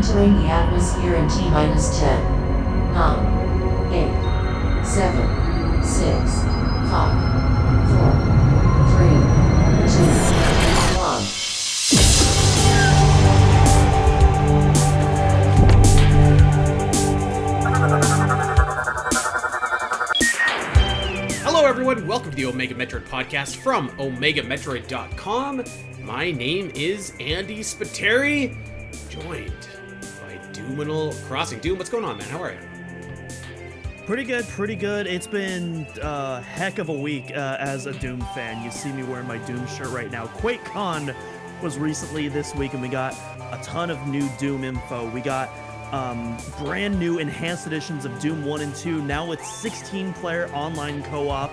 Entering the atmosphere in T-minus 10, 9, 8, 7, 6, 5, 4, 3, 2, 1. Hello everyone, welcome to the Omega Metroid podcast from OmegaMetroid.com. My name is Andy Spiteri, joined by Doominal Crossing. Doom, what's going on, man? How are you? Pretty good. It's been a heck of a week as a Doom fan. You see me wearing my Doom shirt right now. QuakeCon was recently this week, and we got a ton of new Doom info. We got brand new enhanced editions of Doom 1 and 2, now with 16-player online co-op.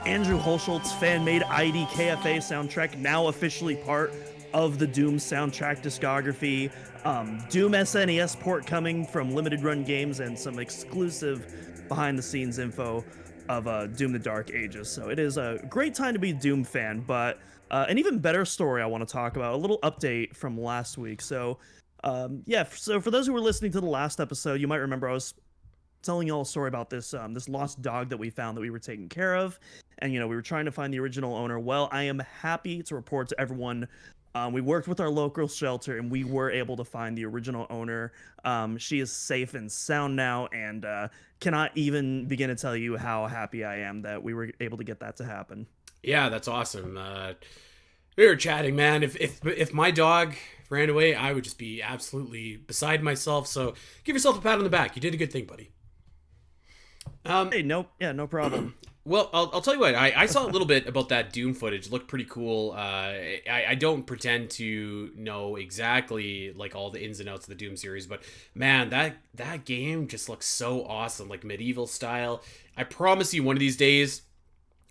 Andrew Holschult's fan-made IDKFA soundtrack, now officially part of the Doom soundtrack discography. Doom SNES port coming from Limited Run Games, and some exclusive behind-the-scenes info of Doom the Dark Ages. So it is a great time to be a Doom fan, but an even better story I want to talk about, a little update from last week. So for those who were listening to the last episode, you might remember I was telling you all a story about this lost dog that we found that we were taking care of, and we were trying to find the original owner. Well, I am happy to report to everyone, we worked with our local shelter and we were able to find the original owner. She is safe and sound now, and cannot even begin to tell you how happy I am that we were able to get that to happen. Yeah, that's awesome. We were chatting, man. If my dog ran away, I would just be absolutely beside myself. So give yourself a pat on the back. You did a good thing, buddy. Hey, no problem. Well, I'll tell you what, I saw a little bit about that Doom footage. It looked pretty cool. I don't pretend to know exactly like all the ins and outs of the Doom series, but man, that game just looks so awesome, like medieval style. I promise you one of these days,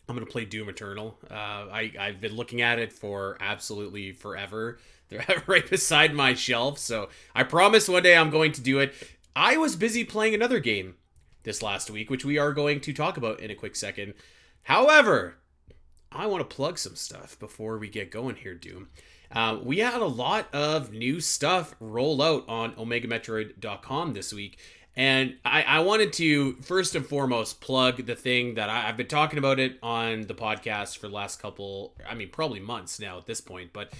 I'm going to play Doom Eternal. I've been looking at it for absolutely forever. They're right beside my shelf, so I promise one day I'm going to do it. I was busy playing another game this last week, which we are going to talk about in a quick second. However, I want to plug some stuff before we get going here, Doom. We had a lot of new stuff roll out on OmegaMetroid.com this week, and I wanted to first and foremost plug the thing that I've been talking about it on the podcast for the last probably months now at this point, but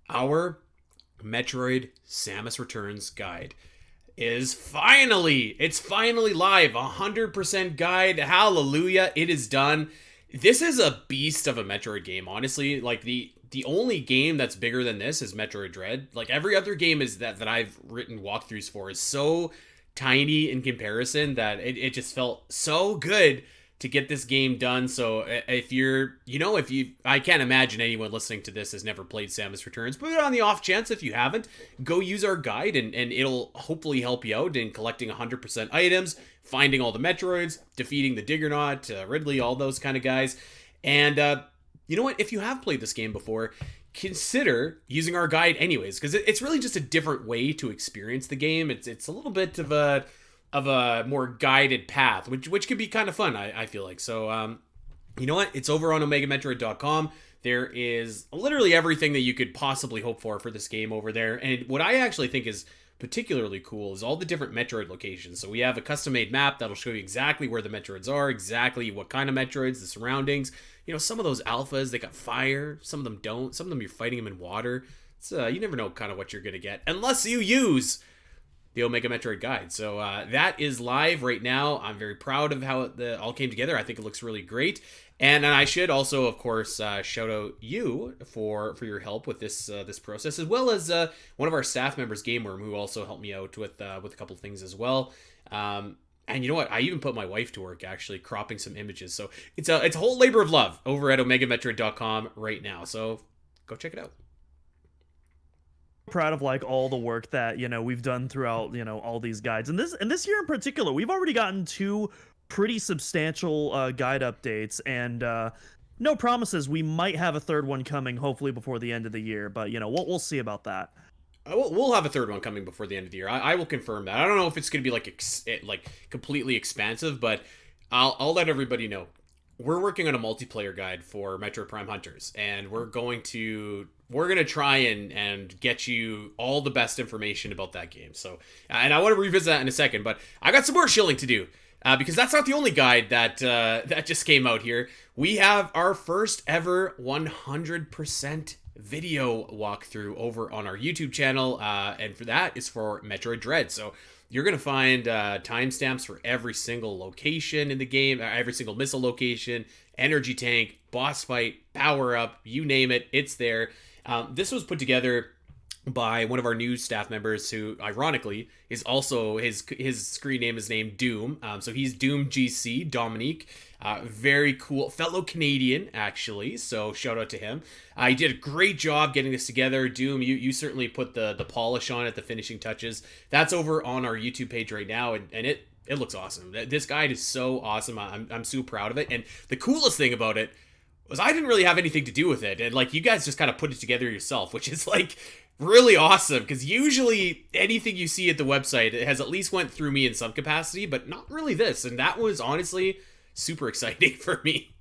our Metroid Samus Returns guide is finally live. 100% guide. Hallelujah. It is done. This is a beast of a Metroid game, honestly. Like the only game that's bigger than this is Metroid Dread. Like every other game is that I've written walkthroughs for is so tiny in comparison that it just felt so good to get this game done. So I can't imagine anyone listening to this has never played Samus Returns, but on the off chance, if you haven't, go use our guide and it'll hopefully help you out in collecting 100% items, finding all the Metroids, defeating the Diggernaut, Ridley, all those kind of guys. And you know what? If you have played this game before, consider using our guide anyways, because it's really just a different way to experience the game. It's a little bit of a more guided path, which can be kind of fun, I feel like. So, you know what? It's over on OmegaMetroid.com. There is literally everything that you could possibly hope for this game over there. And what I actually think is particularly cool is all the different Metroid locations. So we have a custom-made map that'll show you exactly where the Metroids are, exactly what kind of Metroids, the surroundings. Some of those alphas, they got fire. Some of them don't. Some of them you're fighting them in water. So you never know kind of what you're going to get unless you use the Omega Metroid guide. So that is live right now. I'm very proud of how it all came together. I think it looks really great. And I should also, of course, shout out you for your help with this process, as well as one of our staff members, Gameworm, who also helped me out with a couple things as well. And you know what? I even put my wife to work actually cropping some images. So it's a whole labor of love over at OmegaMetroid.com right now. So go check it out. Proud of like all the work that we've done throughout all these guides, and this year in particular we've already gotten 2 pretty substantial guide updates, and no promises. We might have a third one coming hopefully before the end of the year, but we'll see about that. We'll have a third one coming before the end of the year. I will confirm that. I don't know if it's going to be like completely expansive, but I'll let everybody know. we're working on a multiplayer guide for Metroid Prime Hunters, and we're gonna try and get you all the best information about that game. So, and I want to revisit that in a second, but I got some more shilling to do. Because that's not the only guide that just came out here. We have our first ever 100% video walkthrough over on our YouTube channel, and for that is for Metroid Dread. So you're gonna find timestamps for every single location in the game, every single missile location, energy tank, boss fight, power up, you name it, it's there. This was put together by one of our new staff members who ironically is also his screen name is named Doom. So he's Doom GC, Dominique. Very cool fellow Canadian actually, so shout out to him. He did a great job getting this together. Doom, you certainly put the polish on it, the finishing touches. That's over on our YouTube page right now, and it looks awesome. This guide is so awesome. I'm so proud of it. And the coolest thing about it was I didn't really have anything to do with it, and like you guys just kind of put it together yourself, which is like really awesome, because usually anything you see at the website, it has at least went through me in some capacity, but not really this, and that was honestly super exciting for me.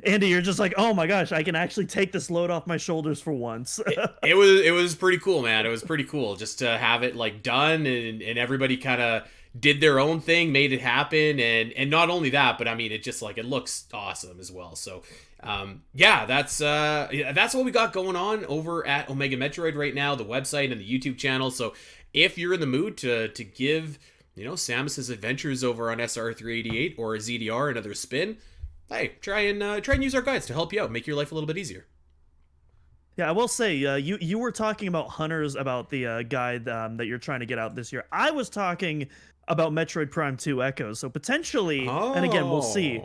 Andy, you're just like, oh my gosh, I can actually take this load off my shoulders for once. it was pretty cool, man. It was pretty cool just to have it like done, and everybody kind of did their own thing, made it happen, and not only that, but I mean, it just like it looks awesome as well. So yeah, that's what we got going on over at Omega Metroid right now, the website and the YouTube channel. So if you're in the mood to give, you know, Samus's adventures over on SR388 or ZDR another spin, hey, try and use our guides to help you out, make your life a little bit easier. Yeah, I will say, you were talking about Hunters, about the guide that you're trying to get out this year. I was talking about Metroid Prime 2 Echoes, so potentially, and again, we'll see,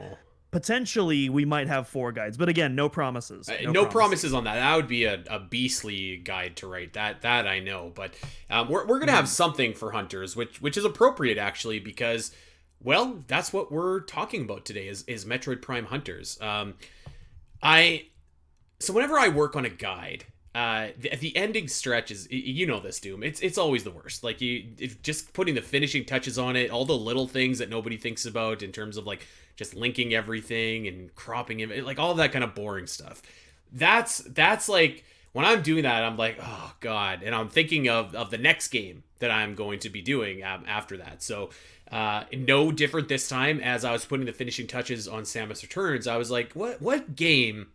potentially we might have 4 guides, but again, no promises. No promises on that. That would be a beastly guide to write. That I know, but we're gonna have something for Hunters, which is appropriate actually, because, well, that's what we're talking about today is Metroid Prime Hunters. So whenever I work on a guide, the ending stretch is, you know this, Doom, it's always the worst. Like just putting the finishing touches on it, all the little things that nobody thinks about in terms of like just linking everything and cropping it, like all that kind of boring stuff. That's like, when I'm doing that, I'm like, oh god, and I'm thinking of the next game that I'm going to be doing after that. So no different this time. As I was putting the finishing touches on Samus Returns, I was like, what game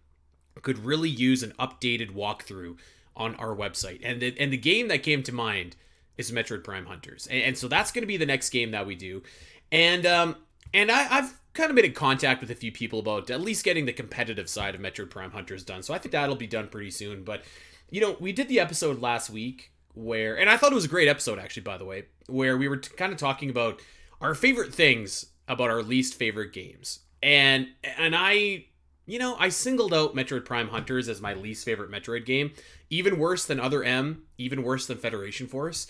could really use an updated walkthrough on our website? And the game that came to mind is Metroid Prime Hunters, and so that's going to be the next game that we do. And I've kind of been in contact with a few people about at least getting the competitive side of Metroid Prime Hunters done, so I think that'll be done pretty soon. But you know, we did the episode last week where, and I thought it was a great episode actually, by the way, where we were kind of talking about our favorite things about our least favorite games, and I, you know, I singled out Metroid Prime Hunters as my least favorite Metroid game, even worse than Other M, even worse than Federation Force.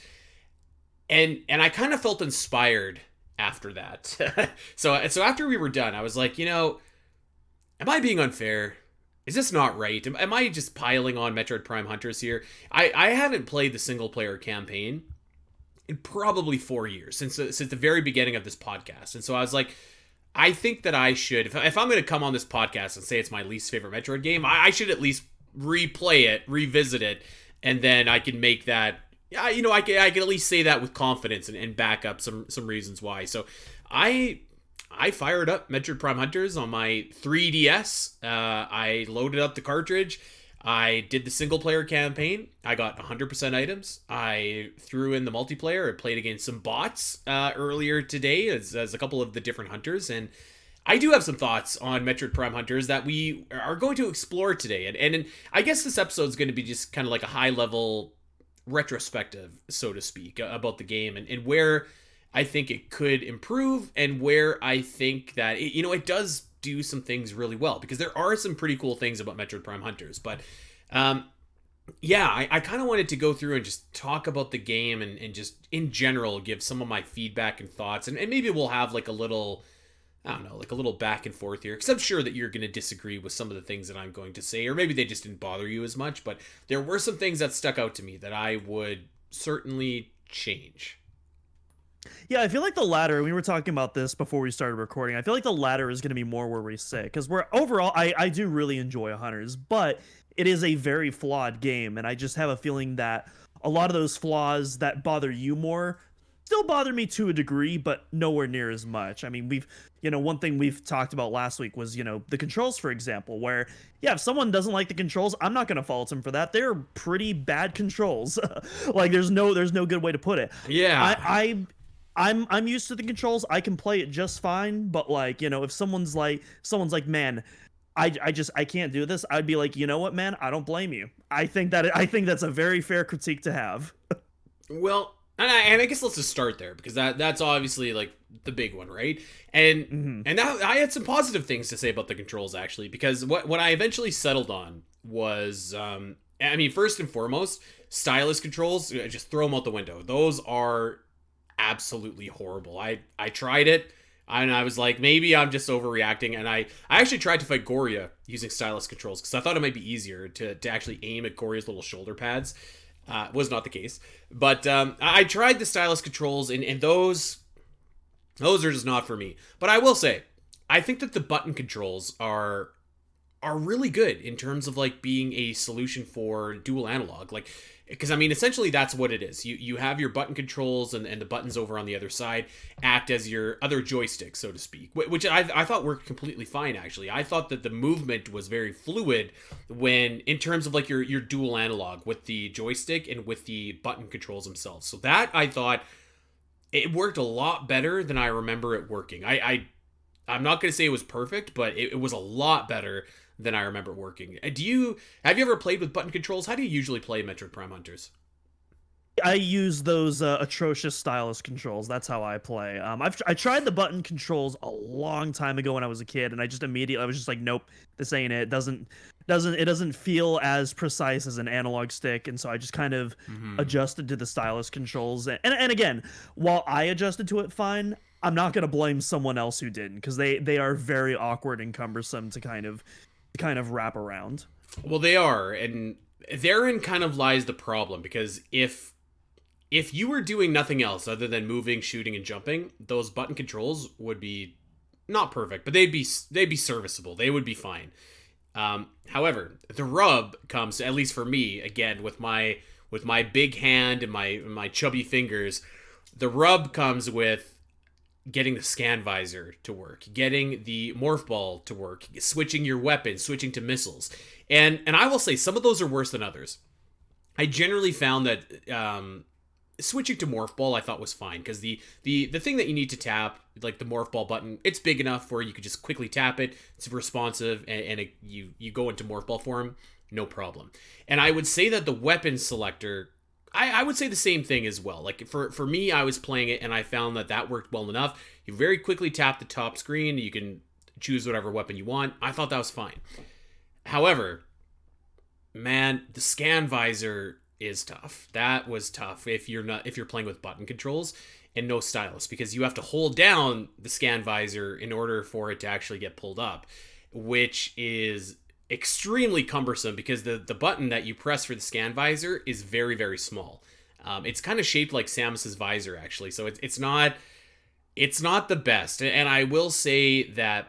And I kind of felt inspired after that. So after we were done, I was like, you know, am I being unfair? Is this not right? Am I just piling on Metroid Prime Hunters here? I haven't played the single player campaign in probably 4 years, since the very beginning of this podcast. And so I was like, I think that I should, if I'm going to come on this podcast and say it's my least favorite Metroid game, I should at least replay it, revisit it, and then I can make that, you know, I can at least say that with confidence and back up some reasons why. So I fired up Metroid Prime Hunters on my 3DS. I loaded up the cartridge. I did the single player campaign. I got 100% items. I threw in the multiplayer. I played against some bots earlier today as a couple of the different hunters. And I do have some thoughts on Metroid Prime Hunters that we are going to explore today. And I guess this episode is going to be just kind of like a high level retrospective, so to speak, about the game and where I think it could improve and where I think that, it does do some things really well, because there are some pretty cool things about Metroid Prime Hunters. But yeah, I kind of wanted to go through and just talk about the game and just in general give some of my feedback and thoughts, and maybe we'll have like a little, I don't know, like a little back and forth here, because I'm sure that you're going to disagree with some of the things that I'm going to say, or maybe they just didn't bother you as much. But there were some things that stuck out to me that I would certainly change. Yeah, I feel like the latter. We were talking about this before we started recording. I feel like the latter is going to be more where we sit because we're overall. I do really enjoy Hunters, but it is a very flawed game, and I just have a feeling that a lot of those flaws that bother you more still bother me to a degree, but nowhere near as much. I mean, one thing we've talked about last week was, the controls, for example, where, yeah, if someone doesn't like the controls, I'm not going to fault them for that. They're pretty bad controls. Like, there's no good way to put it. Yeah. I'm used to the controls. I can play it just fine, but like, if someone's like, man, I can't do this. I'd be like, you know what, man, I don't blame you. I think that's a very fair critique to have. Well, and I guess let's just start there because that's obviously like the big one, right? And and now I had some positive things to say about the controls actually because what I eventually settled on was I mean, first and foremost, stylus controls, just throw them out the window. Those are absolutely horrible. I tried it and I was like, maybe I'm just overreacting, and I actually tried to fight Goria using stylus controls because I thought it might be easier to actually aim at Goria's little shoulder pads. Was not the case, but I tried the stylus controls, and those are just not for me. But I will say, I think that the button controls are really good in terms of like being a solution for dual analog, like, because I mean essentially that's what it is. You have your button controls, and the buttons over on the other side act as your other joystick, so to speak, which I thought worked completely fine. Actually, I thought that the movement was very fluid when in terms of like your dual analog with the joystick and with the button controls themselves. So that I thought it worked a lot better than I remember it working. I'm not going to say it was perfect, but it was a lot better than I remember working. Have you ever played with button controls? How do you usually play Metroid Prime Hunters? I use those atrocious stylus controls. That's how I play. I tried the button controls a long time ago when I was a kid, and I was just like, nope, this ain't it. It doesn't feel as precise as an analog stick, and so I just kind of adjusted to the stylus controls. And again, while I adjusted to it fine, I'm not gonna blame someone else who didn't, because they are very awkward and cumbersome to kind of wrap around. Well, they are, and therein kind of lies the problem, because if you were doing nothing else other than moving, shooting, and jumping, those button controls would be not perfect, but they'd be serviceable. They would be fine. However, the rub comes, at least for me, again with my big hand and my chubby fingers. The rub comes with getting the scan visor to work, getting the morph ball to work, switching your weapon, switching to missiles, and I will say some of those are worse than others. I generally found that switching to morph ball I thought was fine because the thing that you need to tap, like the morph ball button, it's big enough where you could just quickly tap it. It's responsive, and you go into morph ball form, no problem. And I would say that the weapon selector, I would say the same thing as well. Like for me, I was playing it and I found that worked well enough. You very quickly tap the top screen. You can choose whatever weapon you want. I thought that was fine. However, man, the scan visor is tough. That was tough if you're playing with button controls and no stylus, because you have to hold down the scan visor in order for it to actually get pulled up, which is extremely cumbersome because the button that you press for the scan visor is very, very small. It's kind of shaped like Samus's visor actually, so it's not the best. And I will say that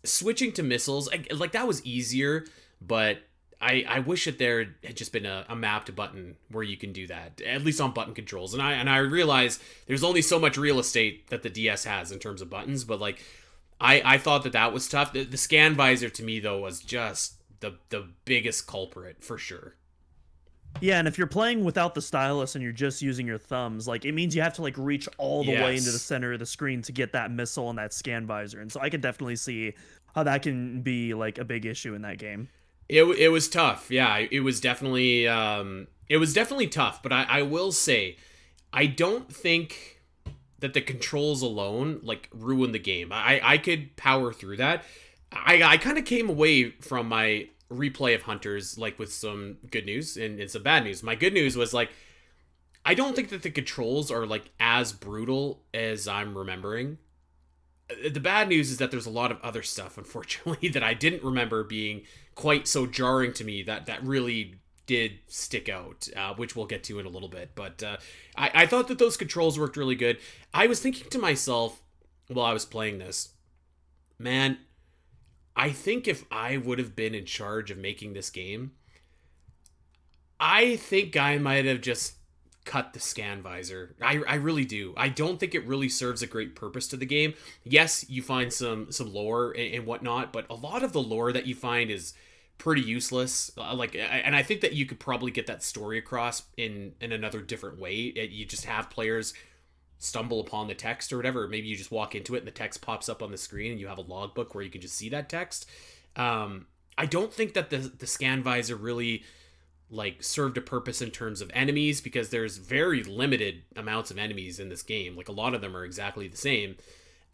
switching to missiles, like that was easier, but I wish that there had just been a mapped button where you can do that, at least on button controls. And I realize there's only so much real estate that the DS has in terms of buttons, but like I thought that was tough. The scan visor to me though was just the biggest culprit for sure. Yeah, and if you're playing without the stylus and you're just using your thumbs, like it means you have to like reach all the way into the center of the screen to get that missile and that scan visor. And so I could definitely see how that can be like a big issue in that game. It was tough. Yeah, it was definitely tough, but I will say I don't think that the controls alone like ruin the game. I could power through that. I kind of came away from my replay of Hunters like with some good news and some bad news. My good news was like I don't think that the controls are like as brutal as I'm remembering. The bad news is that there's a lot of other stuff, unfortunately, that I didn't remember being quite so jarring to me that really did stick out, which we'll get to in a little bit. But I thought that those controls worked really good. I was thinking to myself while I was playing this, man, I think if I would have been in charge of making this game, I think I might have just cut the scan visor. I really do. I don't think it really serves a great purpose to the game. Yes, you find some lore and whatnot, but a lot of the lore that you find is pretty useless. And I think that you could probably get that story across in another different way. You just have players stumble upon the text or whatever. Maybe you just walk into it and the text pops up on the screen and you have a logbook where you can just see that text. I don't think that the scan visor really like served a purpose in terms of enemies, because there's very limited amounts of enemies in this game. Like a lot of them are exactly the same.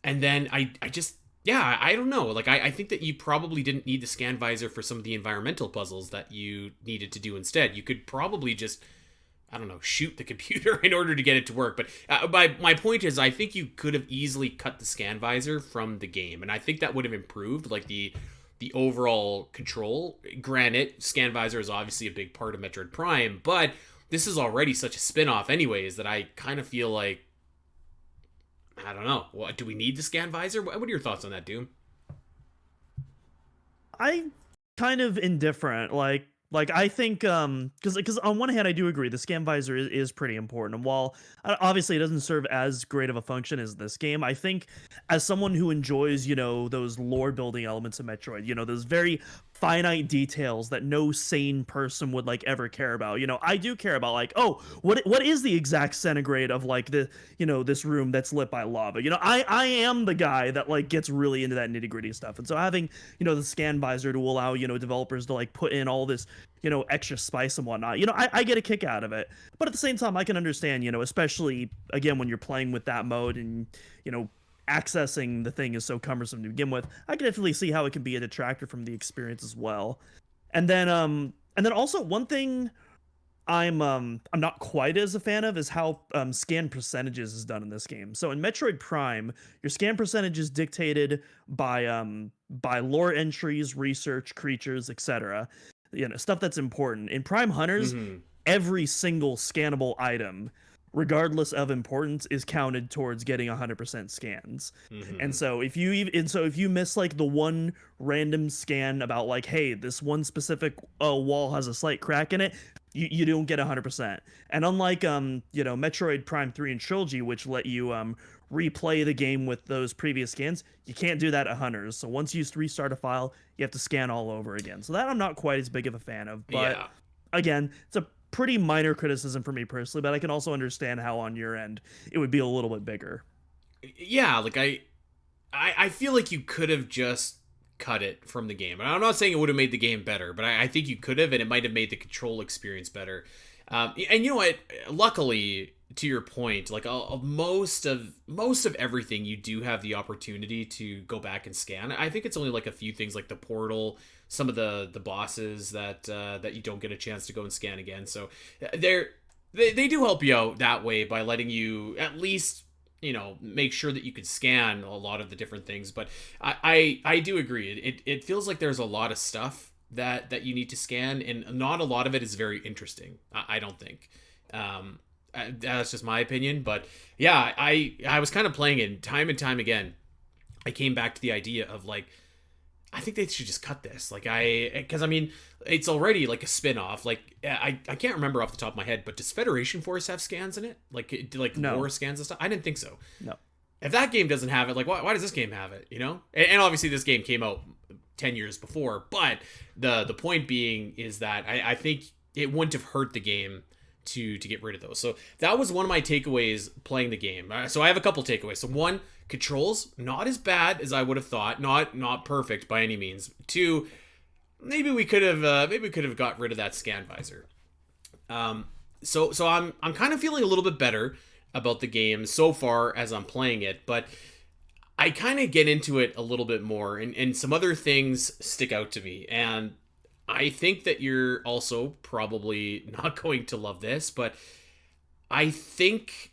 And then I just, yeah, I don't know. Like I think that you probably didn't need the scan visor for some of the environmental puzzles that you needed to do instead. You could probably just, I don't know, shoot the computer in order to get it to work. But my point is, I think you could have easily cut the scan visor from the game, and I think that would have improved like the overall control. Granted, Scan Visor is obviously a big part of Metroid Prime, but this is already such a spin-off anyways that I kind of feel like, I don't know, what, do we need the Scan Visor? What are your thoughts on that, Doom? I kind of indifferent. Like I think because on one hand I do agree the scan visor is pretty important, and while obviously it doesn't serve as great of a function as this game, I think as someone who enjoys, you know, those lore building elements of Metroid, you know, those very finite details that no sane person would like ever care about, you know, I do care about like, oh, what is the exact centigrade of like the, you know, this room that's lit by lava, you know, I am the guy that like gets really into that nitty gritty stuff. And so having, you know, the scan visor to allow, you know, developers to like put in all this, you know, extra spice and whatnot, you know, I get a kick out of it. But at the same time, I can understand, you know, especially again when you're playing with that mode and, you know, accessing the thing is so cumbersome to begin with, I can definitely see how it can be a detractor from the experience as well. And then also one thing I'm not quite as a fan of is how scan percentages is done in this game. So in Metroid Prime, your scan percentage is dictated by lore entries, research, creatures, etc. You know, stuff that's important. In Prime Hunters, every single scannable item, regardless of importance, is counted towards getting 100% scans. And so if you miss like the one random scan about like, hey, this one specific wall has a slight crack in it, you don't get 100%. And unlike you know, Metroid Prime 3 and Trilogy, which let you replay the game with those previous scans, you can't do that at Hunters. So once you restart a file, you have to scan all over again. So that I'm not quite as big of a fan of. But Yeah. again, it's a pretty minor criticism for me personally, but I can also understand how on your end it would be a little bit bigger. Yeah, like I feel like you could have just cut it from the game. And I'm not saying it would have made the game better, but I think you could have, and it might have made the control experience better. And you know what? Luckily, to your point, like most of everything, you do have the opportunity to go back and scan. I think it's only like a few things, like the portal, some of the bosses that you don't get a chance to go and scan again. So they do help you out that way by letting you at least, you know, make sure that you can scan a lot of the different things. But I do agree. It feels like there's a lot of stuff that you need to scan, and not a lot of it is very interesting. I don't think. That's just my opinion, but yeah, I was kind of playing it, and time again, I came back to the idea of like, I think they should just cut this. Like because I mean, it's already like a spin-off. Like I can't remember off the top of my head, but does Federation Force have scans in it? Like No. lore scans and stuff? I didn't think so. No. If that game doesn't have it, like why does this game have it? You know? And obviously this game came out 10 years before, but the point being is that I think it wouldn't have hurt the game to get rid of those. So that was one of my takeaways playing the game. So I have a couple takeaways. So one, controls not as bad as I would have thought, not perfect by any means. Two, maybe we could have got rid of that scan visor. So I'm kind of feeling a little bit better about the game so far as I'm playing it, but I kind of get into it a little bit more, and some other things stick out to me. And I think that you're also probably not going to love this, but I think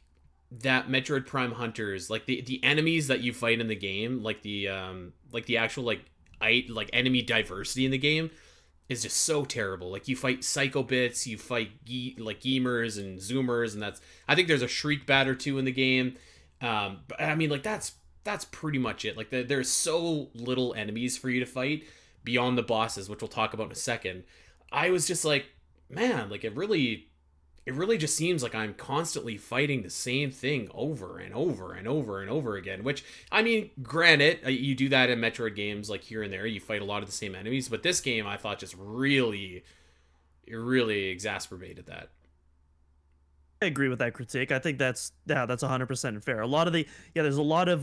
that Metroid Prime Hunters, like the enemies that you fight in the game, like the actual like enemy diversity in the game, is just so terrible. Like, you fight psycho bits, you fight like gamers and zoomers, and I think there's a shriek bat or two in the game. But I mean, like, that's pretty much it. Like, there's so little enemies for you to fight beyond the bosses, which we'll talk about in a second. I was just like, man, like, it really just seems like I'm constantly fighting the same thing over and over and over and over again, which, I mean, granted, you do that in Metroid games, like, here and there, you fight a lot of the same enemies, but this game, I thought, just really exacerbated that. I agree with that critique. I think that's 100% fair. A lot of there's a lot of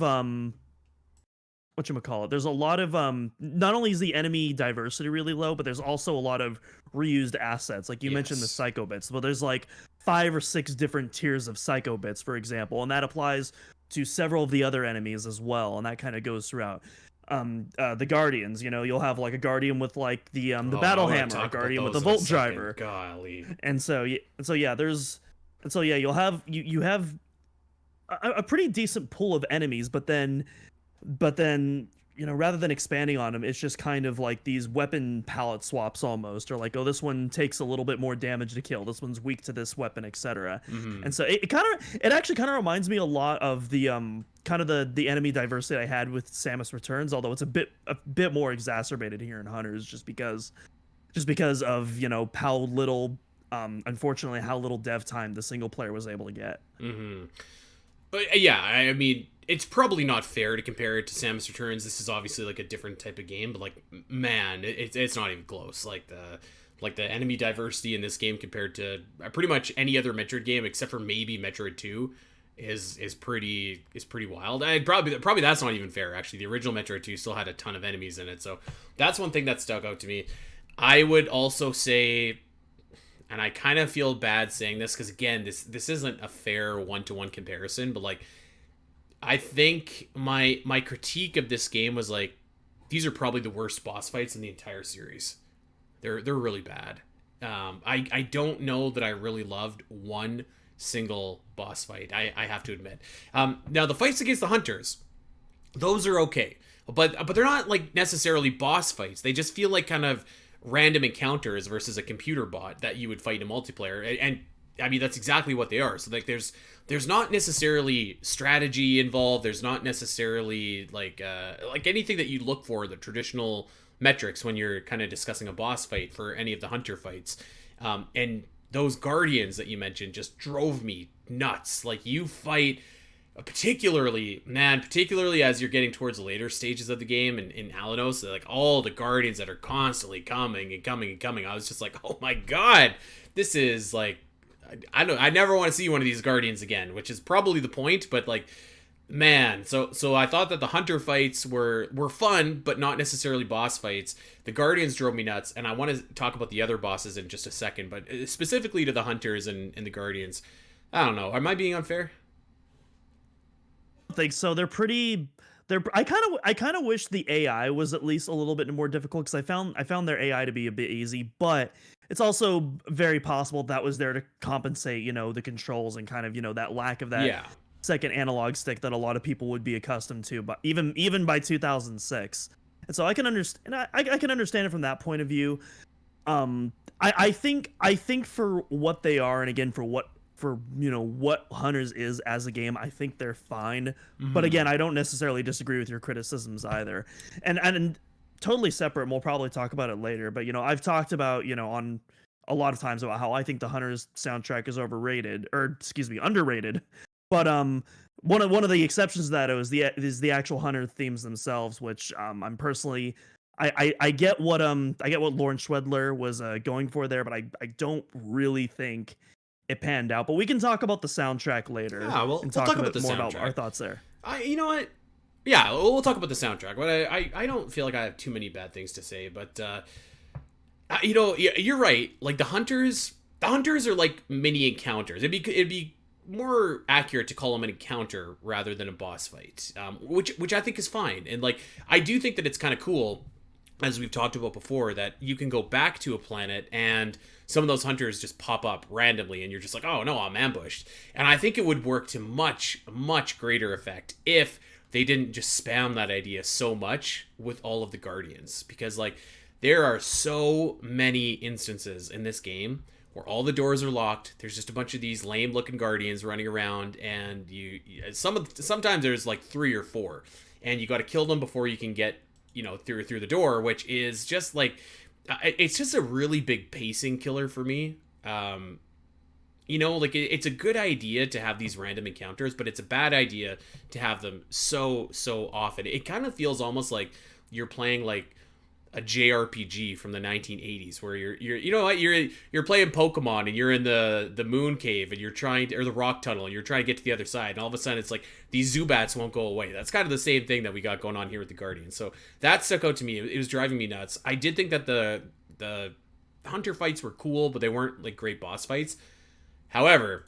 whatchamacallit, there's a lot of not only is the enemy diversity really low, but there's also a lot of reused assets. Like you mentioned the psycho bits, but there's like 5 or 6 different tiers of psycho bits, for example, and that applies to several of the other enemies as well, and that kind of goes throughout. The guardians, you'll have like a guardian with like the battle hammer, a guardian with the volt driver. Golly. And so you'll have you have a pretty decent pool of enemies, but then rather than expanding on them, it's just kind of like these weapon palette swaps almost, or like, oh, this one takes a little bit more damage to kill, this one's weak to this weapon, etc. And so it actually kind of reminds me a lot of the kind of the enemy diversity I had with Samus Returns, although it's a bit more exacerbated here in Hunters, just because of how little unfortunately how little dev time the single player was able to get. But yeah, I mean, it's probably not fair to compare it to Samus Returns. This is obviously like a different type of game, but like, man, it's not even close. Like the enemy diversity in this game compared to pretty much any other Metroid game except for maybe Metroid 2 is pretty wild. Probably that's not even fair, actually. The original Metroid 2 still had a ton of enemies in it, so that's one thing that stuck out to me. I would also say, and I kind of feel bad saying this because, again, this isn't a fair one-to-one comparison, but like, I think my critique of this game was like, these are probably the worst boss fights in the entire series. They're really bad. I don't know that I really loved one single boss fight, I have to admit. Now, the fights against the Hunters, those are okay, but they're not like necessarily boss fights. They just feel like kind of random encounters versus a computer bot that you would fight in multiplayer, and I mean, that's exactly what they are. So like, there's not necessarily strategy involved. There's not necessarily like anything that you look for, the traditional metrics when you're kind of discussing a boss fight for any of the Hunter fights. And those guardians that you mentioned just drove me nuts. Like, you fight, particularly as you're getting towards the later stages of the game in Alanos, like all the guardians that are constantly coming and coming and coming. I was just like, oh my god, this is like, I never want to see one of these guardians again, which is probably the point, but like, man, so I thought that the Hunter fights were fun, but not necessarily boss fights. The guardians drove me nuts, and I want to talk about the other bosses in just a second, but specifically to the Hunters and the guardians, I don't know, am I being unfair? I think so. I kind of wish the AI was at least a little bit more difficult, because I found their AI to be a bit easy, but it's also very possible that was there to compensate, the controls and kind of, that lack of that second analog stick that a lot of people would be accustomed to, but even by 2006. And so I can understand, I can understand it from that point of view. I think for what they are, and again, for what Hunters is as a game, I think they're fine. But again, I don't necessarily disagree with your criticisms either. And totally separate, and we'll probably talk about it later, but I've talked about, on a lot of times, about how I think the Hunters soundtrack is underrated. But one of the exceptions to that is the actual Hunter themes themselves, which I'm personally, I get what Lawrence Schwedler was going for there, but I don't really think it panned out. But we can talk about the soundtrack later. Yeah, we'll talk about the more soundtrack. About our thoughts there. You know what? Yeah, we'll talk about the soundtrack, but I don't feel like I have too many bad things to say. But you're right. Like, the Hunters are like mini encounters. It'd be more accurate to call them an encounter rather than a boss fight, which I think is fine. And like, I do think that it's kind of cool, as we've talked about before, that you can go back to a planet and some of those Hunters just pop up randomly, and you're just like, oh no, I'm ambushed. And I think it would work to much, much greater effect if they didn't just spam that idea so much with all of the Guardians, because like, There are so many instances in this game where all the doors are locked. There's just a bunch of these lame looking guardians running around, and sometimes there's like 3 or 4, and you got to kill them before you can get through the door, which is just like it's just a really big pacing killer for me. Like it's a good idea to have these random encounters, but it's a bad idea to have them so often. It kind of feels almost like you're playing like a JRPG from the 1980s, where you're playing Pokemon and you're in the moon cave and or the rock tunnel, and you're trying to get to the other side, and all of a sudden it's like these Zubats won't go away. That's kind of the same thing that we got going on here with the Guardians. So that stuck out to me. It was driving me nuts. I did think that the hunter fights were cool, but they weren't like great boss fights. However,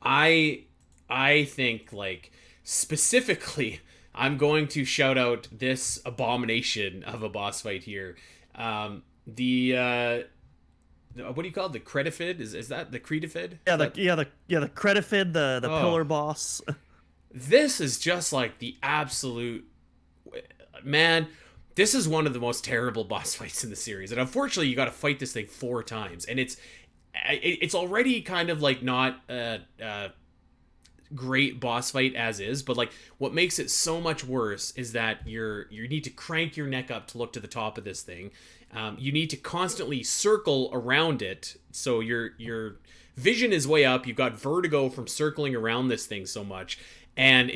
I think, like, specifically, I'm going to shout out this abomination of a boss fight here. What do you call it? The Credifid? Is that the Credifid? Yeah, the Credifid, the pillar boss. This is just like the absolute man. This is one of the most terrible boss fights in the series, and unfortunately, you got to fight this thing 4 times, and it's already kind of like not great boss fight as is, but like what makes it so much worse is that you need to crank your neck up to look to the top of this thing. You need to constantly circle around it, so your vision is way up. You've got vertigo from circling around this thing so much, and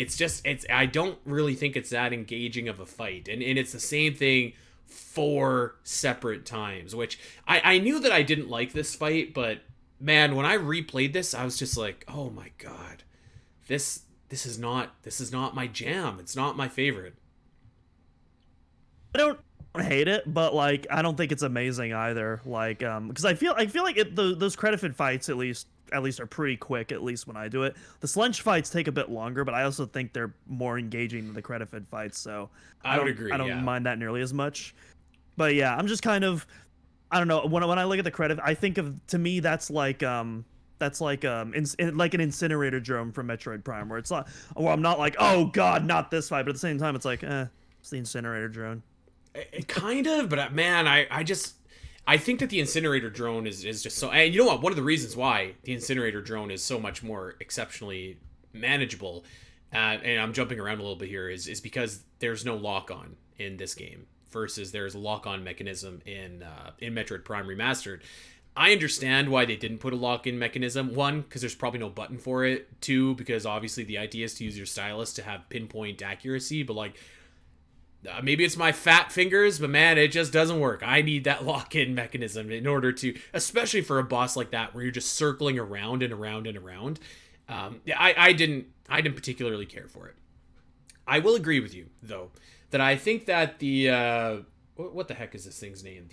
I don't really think it's that engaging of a fight, and it's the same thing 4 separate times, which I knew that I didn't like this fight, but man, when I replayed this, I was just like, oh my god, this is not my jam. It's not my favorite. I don't hate it, but like I don't think it's amazing either. Like because I feel like those Credifid fights at least are pretty quick, at least when I do it. The Slench fights take a bit longer, but I also think they're more engaging than the Credifid fights, so I would agree. I don't mind that nearly as much. But yeah, I'm just kind of, I don't know, when I look at the Credifid, I think to me that's like an incinerator drone from Metroid Prime, where it's not, well, I'm not like, oh god, not this fight, but at the same time it's like, it's the incinerator drone. It kind of, but man, I think that the incinerator drone is just so, and you know what, one of the reasons why the incinerator drone is so much more exceptionally manageable, and I'm jumping around a little bit here, is because there's no lock-on in this game, versus there's a lock-on mechanism in Metroid Prime Remastered. I understand why they didn't put a lock-in mechanism. 1, because there's probably no button for it. 2, because obviously the idea is to use your stylus to have pinpoint accuracy, but like, maybe it's my fat fingers, but man, it just doesn't work. I need that lock-in mechanism in order to, especially for a boss like that where you're just circling around and around and around. I didn't particularly care for it. I will agree with you, though, that I think that the what the heck is this thing's name?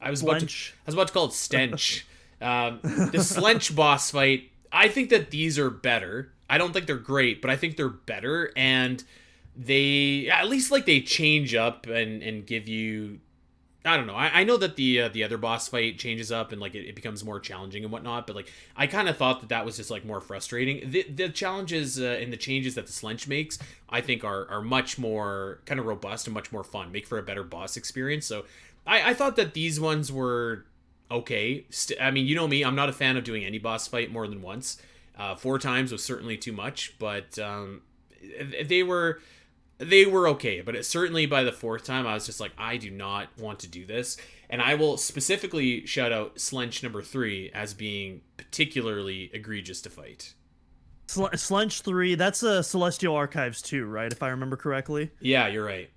I was about to call it Stench. The Slench boss fight. I think that these are better. I don't think they're great, but I think they're better, and they at least like they change up and give you, I don't know. I know that the other boss fight changes up and like it becomes more challenging and whatnot, but like I kind of thought that was just like more frustrating. The challenges and the changes that the Slench makes, I think are much more kind of robust and much more fun, make for a better boss experience. So I thought that these ones were okay. I mean, you know me, I'm not a fan of doing any boss fight more than once. 4 times was certainly too much, but they were okay, but certainly by the 4th time, I was just like, I do not want to do this. And I will specifically shout out Slench number 3 as being particularly egregious to fight. Slench 3, that's a Celestial Archives 2, right? If I remember correctly. Yeah, you're right.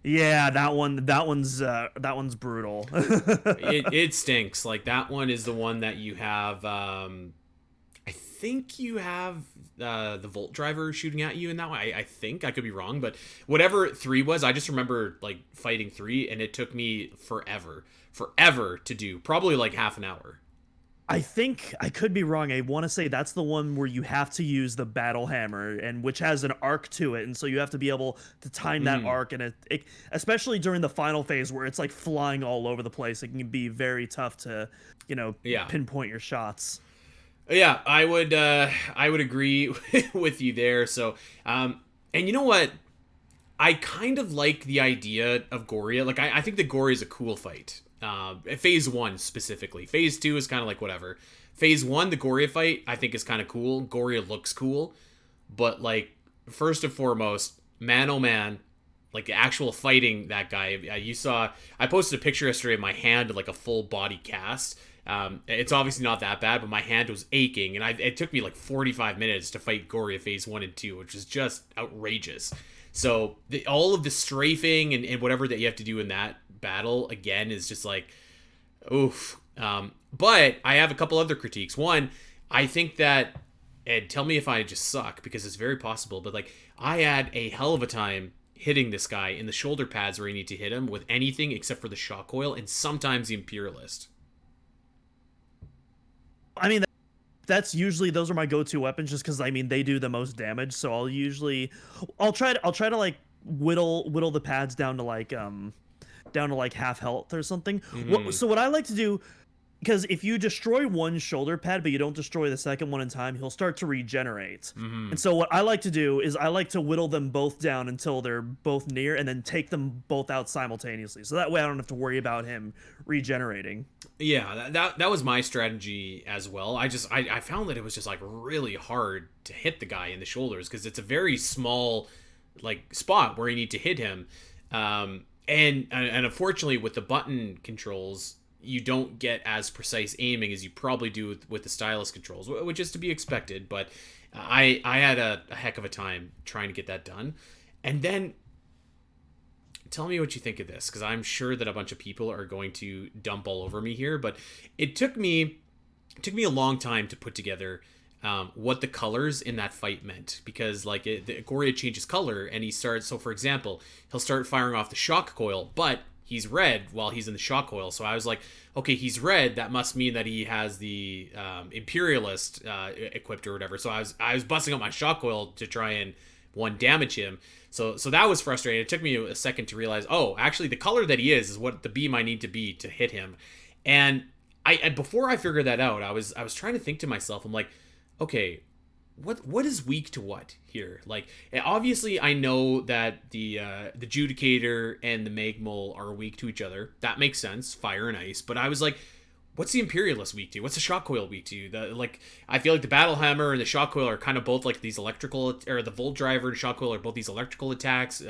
Yeah, that one's brutal. it stinks. Like that one is the one that you have. I think you have the Volt Driver shooting at you in that one. I think, I could be wrong, but whatever 3 was, I just remember like fighting 3, and it took me forever to do. Probably like half an hour. I think, I could be wrong. I want to say that's the one where you have to use the battle hammer, and which has an arc to it, and so you have to be able to time that arc, and it especially during the final phase where it's like flying all over the place, it can be very tough to, pinpoint your shots. Yeah, I would agree with you there. So, and you know what? I kind of like the idea of Goria. Like, I think that Goria is a cool fight. Phase 1 specifically. Phase 2 is kind of like whatever. Phase 1, the Goria fight, I think is kind of cool. Goria looks cool. But, like, first and foremost, man oh man, like, actual fighting that guy. You saw, I posted a picture yesterday of my hand, like a full body cast. It's obviously not that bad, but my hand was aching, and it took me like 45 minutes to fight Goria Phase 1 and 2, which is just outrageous. So all of the strafing and whatever that you have to do in that battle, again, is just like, oof. But I have a couple other critiques. One, I think that, and tell me if I just suck, because it's very possible, but like, I had a hell of a time hitting this guy in the shoulder pads where you need to hit him with anything except for the shock coil and sometimes the Imperialist. I mean, that's usually, those are my go-to weapons, just because I mean they do the most damage. So I'll try to like whittle the pads down to like half health or something. So what I like to do, because if you destroy one shoulder pad but you don't destroy the second one in time, he'll start to regenerate. And so what I like to do is I like to whittle them both down until they're both near, and then take them both out simultaneously. So that way I don't have to worry about him regenerating. Yeah, that was my strategy as well. I found that it was just like really hard to hit the guy in the shoulders, because it's a very small like spot where you need to hit him. And unfortunately with the button controls, you don't get as precise aiming as you probably do with the stylus controls, which is to be expected. But I had a heck of a time trying to get that done. And then tell me what you think of this, because I'm sure that a bunch of people are going to dump all over me here. But it took me a long time to put together what the colors in that fight meant, because like Goria changes color and he starts. So for example, he'll start firing off the shock coil, but he's red while he's in the shock coil. So I was like, okay, he's red. That must mean that he has the Imperialist equipped or whatever. So I was busting up my shock coil to try and damage him. So that was frustrating. It took me a second to realize, oh, actually the color that he is what the beam I need to be to hit him. And before I figured that out, I was trying to think to myself, I'm like, okay, what is weak to what here? Like, obviously I know that the Judicator and the Magmul are weak to each other. That makes sense, fire and ice. But I was like, what's the Imperialist weak to? What's the shock coil weak to? I feel like the battle hammer and the shock coil are kind of both like these electrical, or the volt driver and shock coil are both these electrical attacks.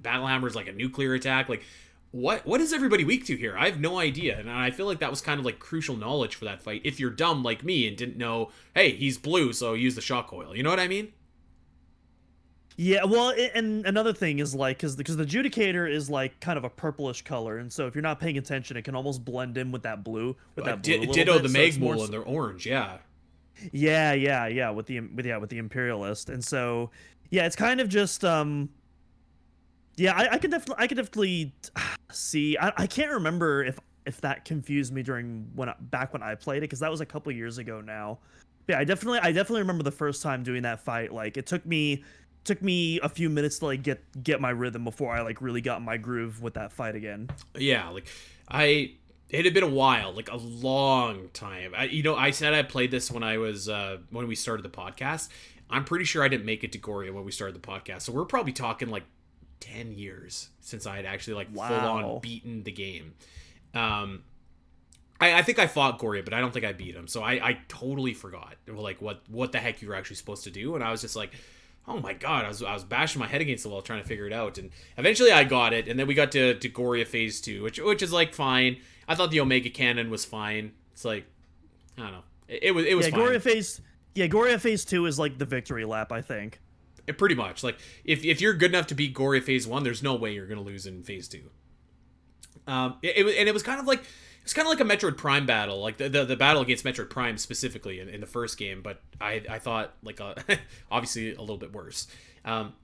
Battle hammer is like a nuclear attack. Like, what is everybody weak to here? I have no idea. And I feel like that was kind of like crucial knowledge for that fight, if you're dumb like me and didn't know, hey, he's blue, so use the shock coil. You know what I mean? Yeah, well, and another thing is like, because the Judicator is like kind of a purplish color, and so if you're not paying attention, it can almost blend in with that blue. Ditto the Magmul and they're orange, yeah. Yeah, with the Imperialist, and so yeah, it's kind of just yeah, I could definitely see. I can't remember if that confused me back when I played it, because that was a couple years ago now. But yeah, I definitely remember the first time doing that fight. Like, it took me a few minutes to like get my rhythm before I like really got my groove with that fight again. Yeah, like it had been a while, like a long time. I said I played this when I was when we started the podcast. I'm pretty sure I didn't make it to Goria when we started the podcast, so we're probably talking like 10 years since I had actually like full on beaten the game. I think I fought Goria, but I don't think I beat him, so I totally forgot like what the heck you were actually supposed to do, and I was just like, oh my god, I was bashing my head against the wall trying to figure it out, and eventually I got it, and then we got to Goria Phase 2, which is like fine. I thought the Omega Cannon was fine. It's like, I don't know, it was fine. Goria Phase 2 is like the victory lap, I think. Pretty much. Like, if you're good enough to beat Goria Phase 1, there's no way you're gonna lose in Phase 2. It was kind of like a Metroid Prime battle, like the battle against Metroid Prime specifically in the first game, but I thought like obviously a little bit worse.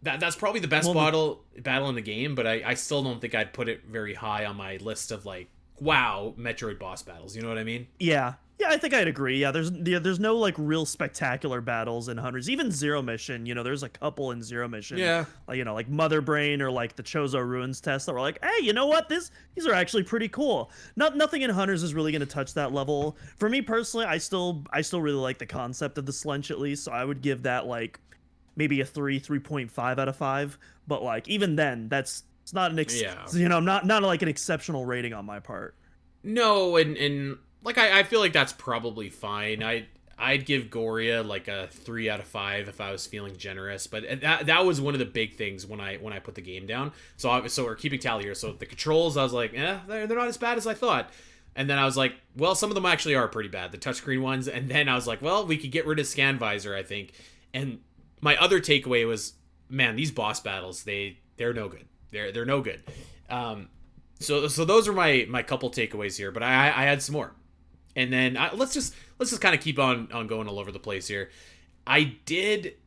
That's probably the best battle in the game, but I still don't think I'd put it very high on my list of like, wow, Metroid boss battles. You know what I mean? Yeah, I think I'd agree. Yeah, there's no like real spectacular battles in Hunters. Even Zero Mission, there's a couple in Zero Mission. Yeah. Like Mother Brain or like the Chozo Ruins test that were like, hey, you know what? These are actually pretty cool. Nothing in Hunters is really going to touch that level. For me personally, I still really like the concept of the Slench at least. So I would give that like maybe a 3.5 out of 5. But like even then, it's not Yeah. not like an exceptional rating on my part. No, and like I feel like that's probably fine. I'd give Goria like a 3 out of 5 if I was feeling generous, but that was one of the big things when I put the game down. So we're keeping tally here. So the controls, I was like, they're not as bad as I thought. And then I was like, well, some of them actually are pretty bad, the touchscreen ones. And then I was like, well, we could get rid of Scan Visor, I think. And my other takeaway was, man, these boss battles, they're no good. They're no good. So those are my couple takeaways here, but I had some more. And then let's just kind of keep on going all over the place here. I didn't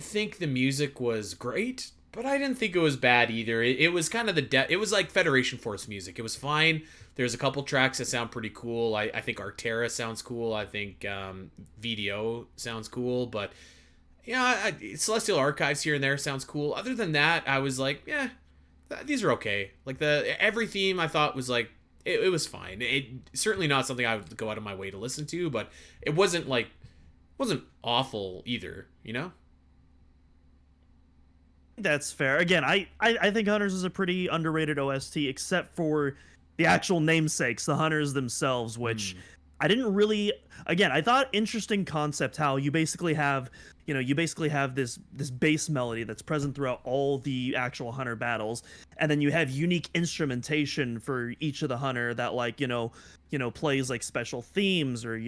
think the music was great, but I didn't think it was bad either. It was kind of it was like Federation Force music. It was fine. There's a couple tracks that sound pretty cool. I think Arterra sounds cool. I think VDO sounds cool, but yeah, Celestial Archives here and there sounds cool. Other than that, I was like, yeah, these are okay. Like every theme I thought was like, it was fine. It certainly not something I would go out of my way to listen to, but it wasn't awful either, you know? That's fair. Again, I think Hunters is a pretty underrated OST, except for the actual namesakes, the Hunters themselves, which I didn't really. Again, I thought interesting concept how you basically have this bass melody that's present throughout all the actual Hunter battles, and then you have unique instrumentation for each of the Hunter that plays like special themes or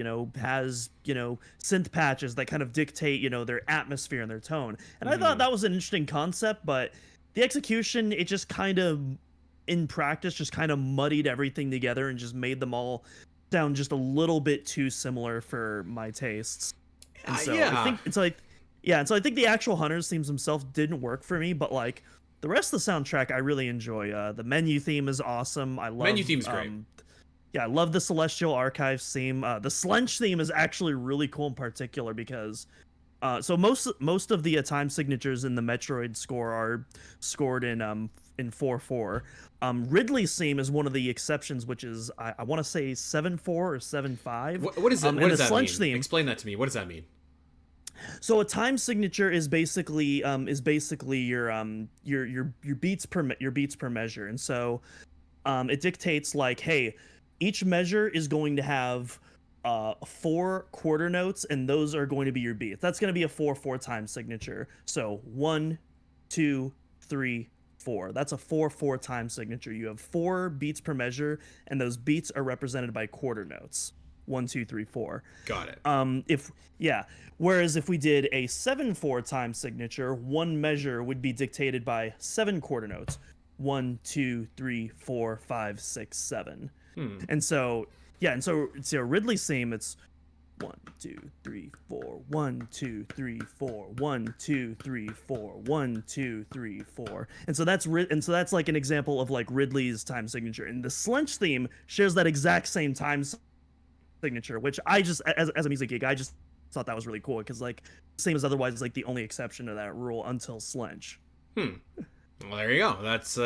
has synth patches that kind of dictate their atmosphere and their tone. And I thought that was an interesting concept, but the execution, it just kind of in practice just kind of muddied everything together and just made them all sound just a little bit too similar for my tastes. And so I think it's like, yeah, and so I think the actual Hunters themes themselves didn't work for me, but like the rest of the soundtrack I really enjoy. The menu theme is awesome. I love menu theme's great. Yeah, I love the Celestial Archives theme. The Slench theme is actually really cool in particular because so most of the time signatures in the Metroid score are scored in 4/4. Ridley's theme is one of the exceptions, which is I want to say 7/4 or 7/5. What is it? What does that mean? Theme, explain that to me. What does that mean? So a time signature is basically your beats per measure, and so it dictates like, hey, each measure is going to have 4 quarter notes, and those are going to be your beats. That's going to be a 4/4 time signature. So 1, 2, 3, 4. That's a 4/4 time signature. You have 4 beats per measure, and those beats are represented by quarter notes. 1, 2, 3, 4. Got it. Whereas if we did a 7/4 time signature, one measure would be dictated by 7 quarter notes. 1, 2, 3, 4, 5, 6, 7. And so Ridley's theme, it's 1, 2, 3, 4, 1, 2, 3, 4, 1, 2, 3, 4, 1, 2, 3, 4. And so that's like an example of like Ridley's time signature. And the Slench theme shares that exact same time signature, which I just, as a music geek, I just thought that was really cool because like same as otherwise like the only exception to that rule until Slench. Well, there you go. That's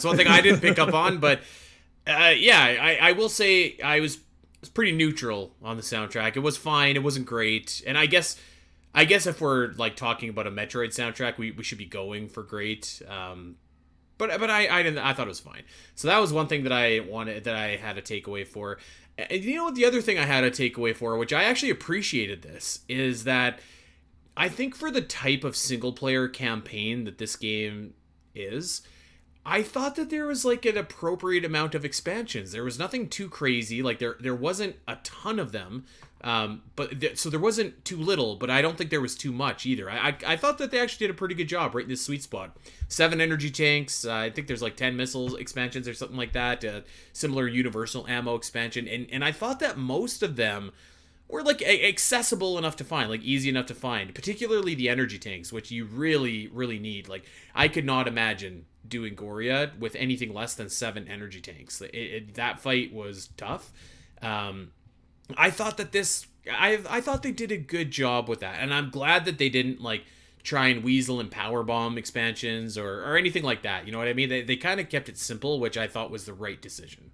one thing I didn't pick up on, but I will say I was pretty neutral on the soundtrack. It was fine. It wasn't great. And I guess if we're like talking about a Metroid soundtrack, we should be going for great. But I didn't. I thought it was fine. So that was one thing that I had a takeaway for. And you know what? The other thing I had a takeaway for, which I actually appreciated this, is that I think for the type of single player campaign that this game is, I thought that there was like an appropriate amount of expansions. There was nothing too crazy. Like there wasn't a ton of them. So there wasn't too little, but I don't think there was too much either. I thought that they actually did a pretty good job right in this sweet spot. 7 energy tanks. I think there's like 10 missiles expansions or something like that. Similar universal ammo expansion. And I thought that most of them were like accessible enough to find, like easy enough to find, particularly the energy tanks, which you really, really need. Like I could not imagine doing Goria with anything less than 7 energy tanks. That fight was tough. I thought that I thought they did a good job with that, and I'm glad that they didn't like try and weasel and powerbomb expansions or anything like that. You know what I mean? They kind of kept it simple, which I thought was the right decision.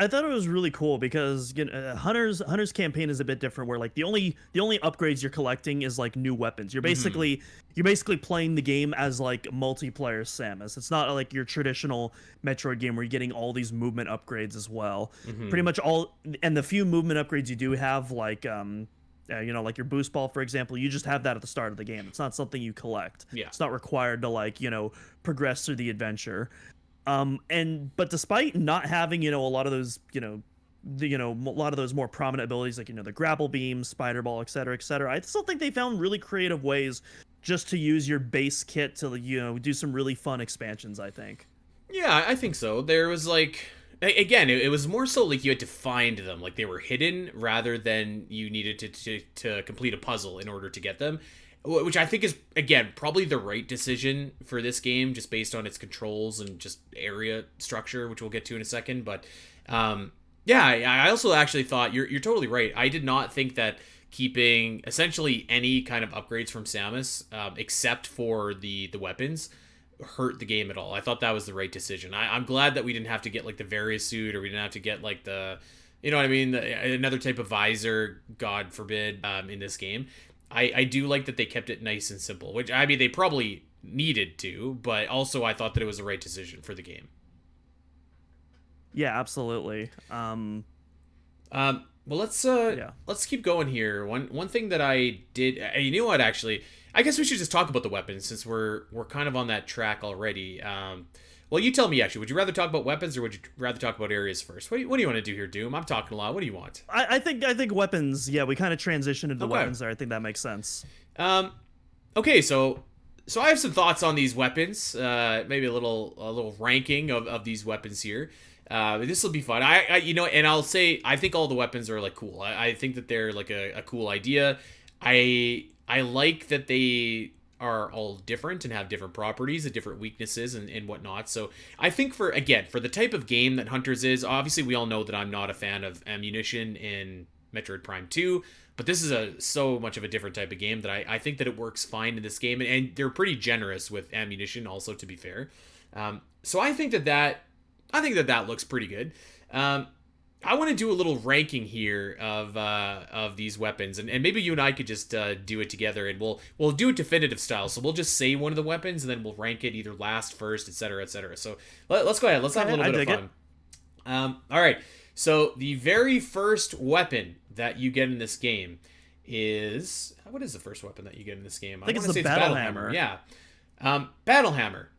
thought it was really cool because Hunter's campaign is a bit different, where like the only upgrades you're collecting is like new weapons. You're basically playing the game as like multiplayer Samus. It's not like your traditional Metroid game where you're getting all these movement upgrades as well. Pretty much all, and the few movement upgrades you do have, like like your boost ball, for example, you just have that at the start of the game. It's not something you collect. Yeah. It's not required to like progress through the adventure. But despite not having a lot of those a lot of those more prominent abilities, like the grapple beam, spider ball, etc., I still think they found really creative ways just to use your base kit to do some really fun expansions, I think. Yeah, I think so. There was like, again, it was more so like you had to find them, like they were hidden rather than you needed to complete a puzzle in order to get them, which I think is, again, probably the right decision for this game, just based on its controls and just area structure, which we'll get to in a second. But yeah, I also actually thought you're totally right. I did not think that keeping essentially any kind of upgrades from Samus, except for the weapons, hurt the game at all. I thought that was the right decision. I'm glad that we didn't have to get like the Various suit, or we didn't have to get like the, you know what I mean, another type of visor, God forbid, in this game. I do like that they kept it nice and simple, which, I mean, they probably needed to, but also I thought that it was the right decision for the game. Yeah, absolutely. Well, let's keep going here. One thing that I did, you know what, actually, I guess we should just talk about the weapons, since we're kind of on that track already. Well, you tell me, actually. Would you rather talk about weapons, or would you rather talk about areas first? What do you want to do here, Doom? I'm talking a lot. What do you want? I think weapons. Yeah, we kind of transitioned into the weapons there. I think that makes sense. Okay, so I have some thoughts on these weapons. Maybe a little ranking of these weapons here. This will be fun. And I'll say, I think all the weapons are like cool. I think that they're like a cool idea. I like that they are all different and have different properties and different weaknesses and whatnot. So I think for the type of game that Hunters is, obviously we all know that I'm not a fan of ammunition in Metroid Prime 2, but this is so much of a different type of game that I think that it works fine in this game, and they're pretty generous with ammunition also, to be fair. So I think that looks pretty good. I want to do a little ranking here of these weapons, and maybe you and I could just do it together, and we'll do it definitive style. So we'll just say one of the weapons, and then we'll rank it either last, first, etc., etc. So let's go ahead. Let's have a little bit of fun. All right. So the very first weapon that you get in this game is, what is the first weapon that you get in this game? I think it's the Battle Hammer. Yeah. Battle Hammer.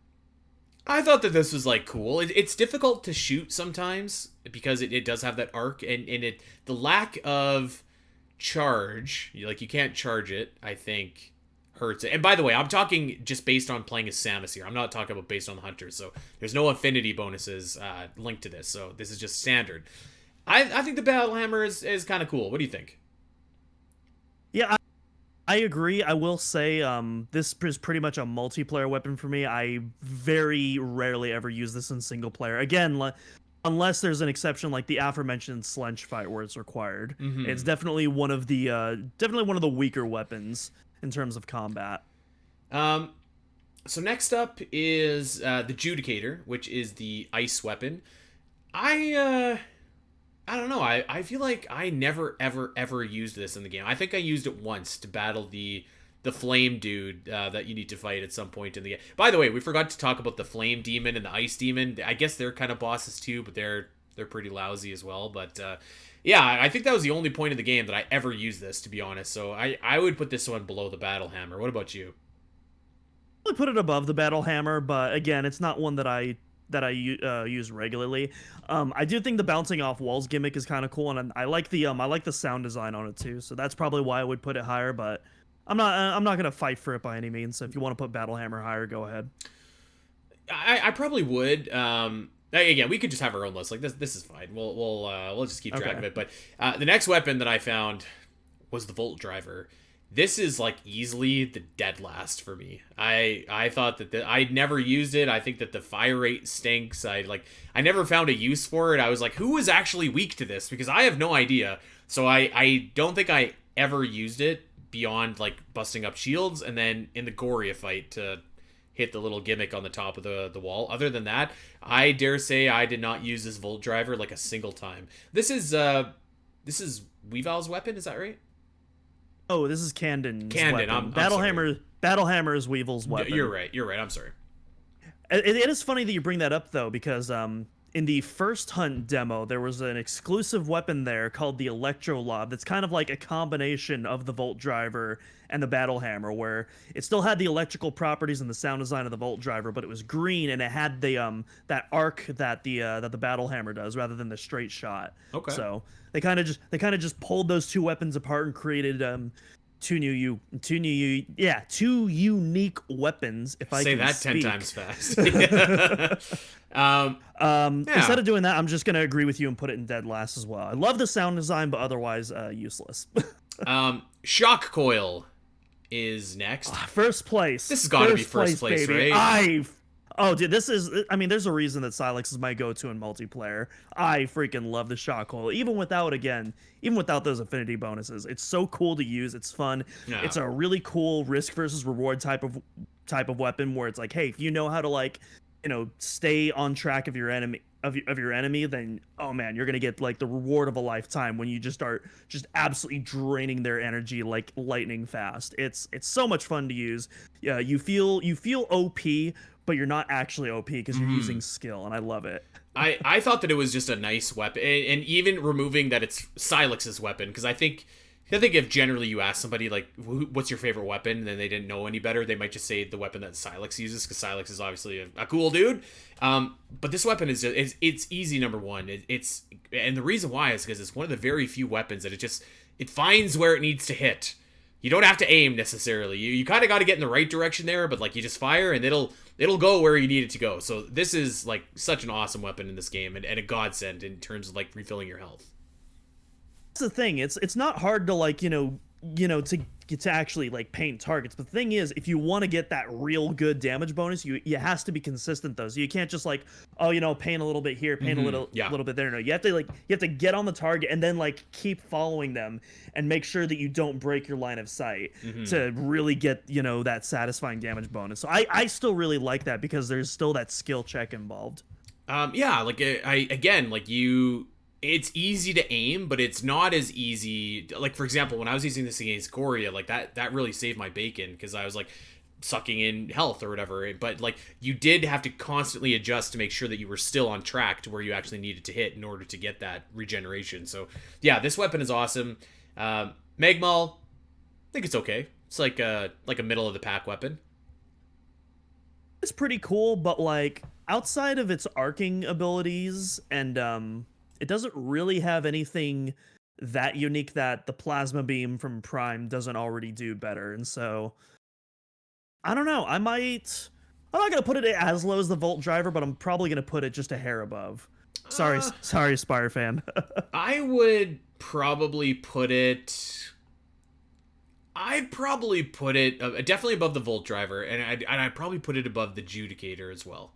I thought that this was like cool. It's difficult to shoot sometimes because it does have that arc, and the lack of charge, like you can't charge it, I think hurts it. And by the way, I'm talking just based on playing as Samus here. I'm not talking about based on the Hunters. So there's no affinity bonuses linked to this. So this is just standard. I think the Battle Hammer is kind of cool. What do you think? Yeah, I agree. I will say this is pretty much a multiplayer weapon for me. I very rarely ever use this in single player. Again, unless there's an exception like the aforementioned Slench fight where it's required. Mm-hmm. It's definitely one of the weaker weapons in terms of combat. So next up is the Judicator, which is the ice weapon. I don't know. I feel like I never, ever used this in the game. I think I used it once to battle the flame dude that you need to fight at some point in the game. By the way, we forgot to talk about the flame demon and the ice demon. I guess they're kind of bosses too, but they're pretty lousy as well. But yeah, I think that was the only point in the game that I ever used this, to be honest. So I would put this one below the Battle Hammer. What about you? I would put it above the Battle Hammer, but again, it's not one that I use regularly. I do think the bouncing off walls gimmick is kind of cool, and I like the sound design on it too. So that's probably why I would put it higher. But I'm not gonna fight for it by any means. So if you want to put Battle Hammer higher, go ahead. I probably would. Again, we could just have our own list. Like this is fine. We'll just keep track of it. But the next weapon that I found was the Volt Driver. This is like easily the dead last for me. I thought that I'd never used it. I think that the fire rate stinks. I never found a use for it. I was like, who is actually weak to this? Because I have no idea. So I don't think I ever used it beyond like busting up shields and then in the Goria fight to hit the little gimmick on the top of the wall. Other than that, I dare say I did not use this Volt Driver like a single time. This is Weaval's weapon, is that right? Oh, this is Candon's Candon. weapon. I'm Battlehammer is Weevil's weapon. You're right. I'm sorry. It is funny that you bring that up, though, because in the first Hunt demo, there was an exclusive weapon there called the Electro Lob that's kind of like a combination of the Volt Driver and the Battlehammer, where it still had the electrical properties and the sound design of the Volt Driver, but it was green and it had the that arc that the Battlehammer does rather than the straight shot. Okay. So they kind of just pulled those two weapons apart and created two unique weapons. If I say can that speak. 10 times fast. Instead of doing that, I'm just gonna agree with you and put it in dead last as well. I love the sound design, but otherwise useless. Shock Coil is next. First place. This has got to be first place, baby. right? Oh, dude, this is. I mean, there's a reason that Silex is my go-to in multiplayer. I freaking love the Shock Coil, even without those affinity bonuses. It's so cool to use. It's fun. Yeah. It's a really cool risk versus reward type of weapon where it's like, hey, if you know how to stay on track of your enemy, then oh man, you're gonna get like the reward of a lifetime when you just start absolutely draining their energy like lightning fast. It's so much fun to use. Yeah, you feel OP, but you're not actually OP because you're using skill, and I love it. I thought that it was just a nice weapon, and even removing that it's Silex's weapon, because I think if generally you ask somebody like, what's your favorite weapon, and then they didn't know any better, they might just say the weapon that Silex uses, because Silex is obviously a cool dude. But this weapon is just, it's easy, number one. And the reason why is because it's one of the very few weapons that it finds where it needs to hit. You don't have to aim necessarily. You kind of got to get in the right direction there, but like you just fire and it'll go where you need it to go. So this is like such an awesome weapon in this game, and a godsend in terms of like refilling your health. That's the thing. It's not hard to to actually like paint targets. But the thing is, if you want to get that real good damage bonus, you has to be consistent though. So you can't just like, paint a little bit here, paint a little bit there. No, you have to get on the target and then like keep following them and make sure that you don't break your line of sight to really get that satisfying damage bonus. So I still really like that because there's still that skill check involved. It's easy to aim, but it's not as easy. Like, for example, when I was using this against Goria, like that really saved my bacon because I was like sucking in health or whatever. But like you did have to constantly adjust to make sure that you were still on track to where you actually needed to hit in order to get that regeneration. So yeah, this weapon is awesome. Magmal, I think it's okay. It's like a middle of the pack weapon. It's pretty cool, but like outside of its arcing abilities and it doesn't really have anything that unique that the plasma beam from Prime doesn't already do better. And so I don't know. I'm not going to put it as low as the Volt Driver, but I'm probably going to put it just a hair above. Sorry, Spire fan. I would probably put it... I'd probably put it definitely above the Volt Driver, and I'd probably put it above the Judicator as well.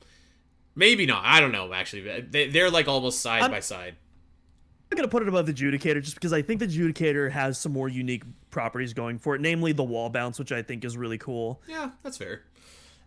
Maybe not. I don't know, actually. They're like almost side by side. I'm going to put it above the Judicator just because I think the Judicator has some more unique properties going for it, namely the wall bounce, which I think is really cool. Yeah, that's fair.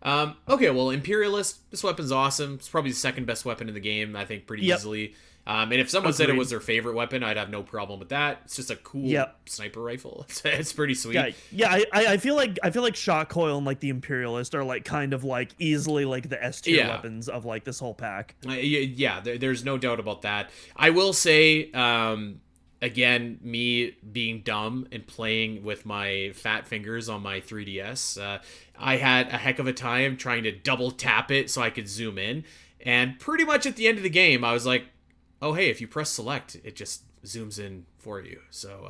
Okay, well, Imperialist, this weapon's awesome. It's probably the second best weapon in the game, I think, pretty easily. And if someone said it was their favorite weapon, I'd have no problem with that. It's just a cool sniper rifle. It's pretty sweet. Yeah. I feel like Shock Coil and like the Imperialist are like kind of like easily like the S tier weapons of like this whole pack. There's no doubt about that. I will say, again, me being dumb and playing with my fat fingers on my 3DS, I had a heck of a time trying to double tap it so I could zoom in. And pretty much at the end of the game, I was like, oh, hey, if you press select, it just zooms in for you. So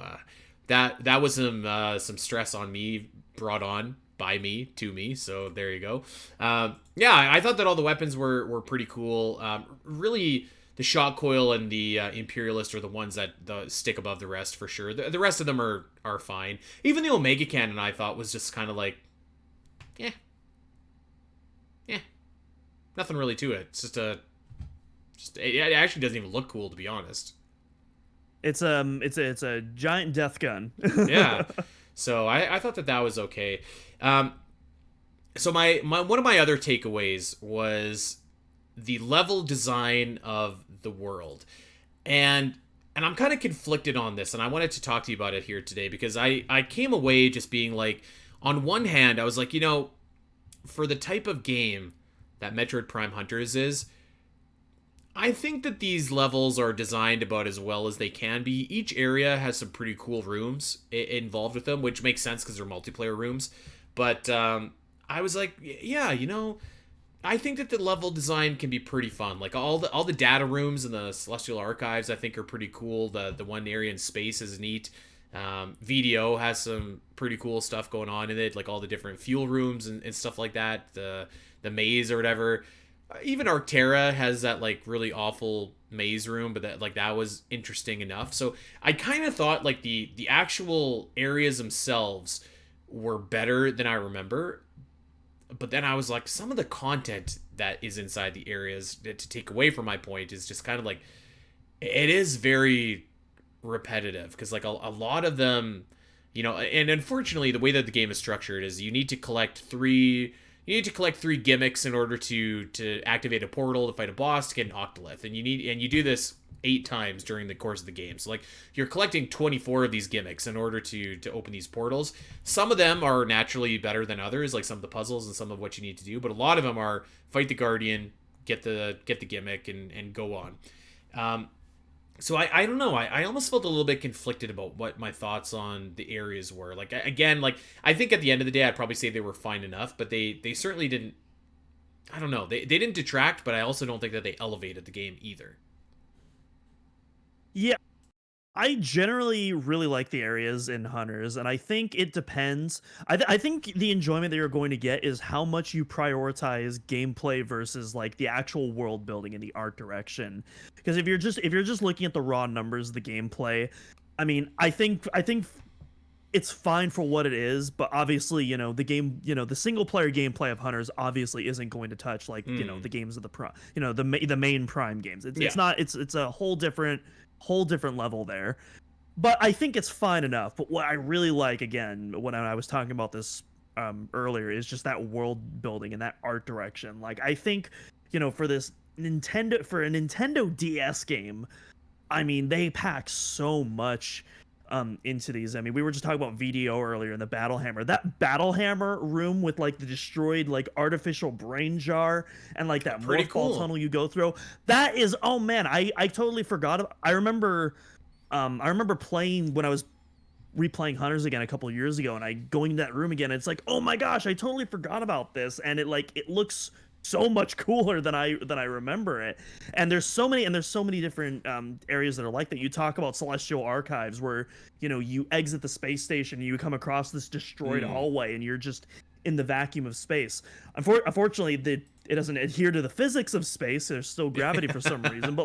that was some stress on me, brought on by me, to me. So there you go. I thought that all the weapons were pretty cool. Really, the Shock Coil and the Imperialist are the ones that stick above the rest for sure. The rest of them are fine. Even the Omega Cannon, I thought, was just kind of like, nothing really to it. It's it actually doesn't even look cool, to be honest. It's a giant death gun. Yeah. So I thought that was okay. So my one of my other takeaways was the level design of the world. And I'm kind of conflicted on this, and I wanted to talk to you about it here today because I came away just being like, on one hand, I was like, for the type of game that Metroid Prime Hunters is, I think that these levels are designed about as well as they can be. Each area has some pretty cool rooms involved with them, which makes sense because they're multiplayer rooms. But I was like, yeah, I think that the level design can be pretty fun. Like all the data rooms in the Celestial Archives, I think are pretty cool. The one area in space is neat. VDO has some pretty cool stuff going on in it, like all the different fuel rooms and stuff like that. The maze or whatever. Even Arctera has that like really awful maze room, but that was interesting enough. So I kind of thought like the actual areas themselves were better than I remember. But then I was like, some of the content that is inside the areas, to take away from my point, is just kind of like, it is very repetitive because like a lot of them, and unfortunately the way that the game is structured is you need to collect three gimmicks in order to activate a portal to fight a boss to get an octolith, and you do this 8 times during the course of the game. So like you're collecting 24 of these gimmicks in order to open these portals. Some of them are naturally better than others, like some of the puzzles and some of what you need to do, but a lot of them are fight the guardian, get the gimmick, and go on. So I don't know. I almost felt a little bit conflicted about what my thoughts on the areas were. Like, again, like I think at the end of the day, I'd probably say they were fine enough, but they certainly didn't. I don't know. They didn't detract, but I also don't think that they elevated the game either. Yeah, I generally really like the areas in Hunters, and I think it depends. I think the enjoyment that you're going to get is how much you prioritize gameplay versus like the actual world building and the art direction. Because if you're just looking at the raw numbers of the gameplay, I mean, I think it's fine for what it is, but obviously, the game, the single player gameplay of Hunters obviously isn't going to touch like the games of the main Prime games. It's not. It's a whole different level there, but I think it's fine enough. But what I really like, again, when I was talking about this earlier, is just that world building and that art direction. Like, I think for a Nintendo DS game, I mean, they pack so much into these. I mean, we were just talking about VDO earlier in the Battle Hammer. That Battle Hammer room with like the destroyed like artificial brain jar and like that Pretty morph cool. ball tunnel you go through. That is, oh man, I totally forgot. I remember playing when I was replaying Hunters again a couple of years ago, and I going to that room again. And it's like, oh my gosh, I totally forgot about this, and it looks so much cooler than I remember it. And there's so many different areas that are like that. You talk about Celestial Archives, where you exit the space station and you come across this destroyed hallway, and you're just in the vacuum of space. Unfortunately, it doesn't adhere to the physics of space. There's still gravity for some reason,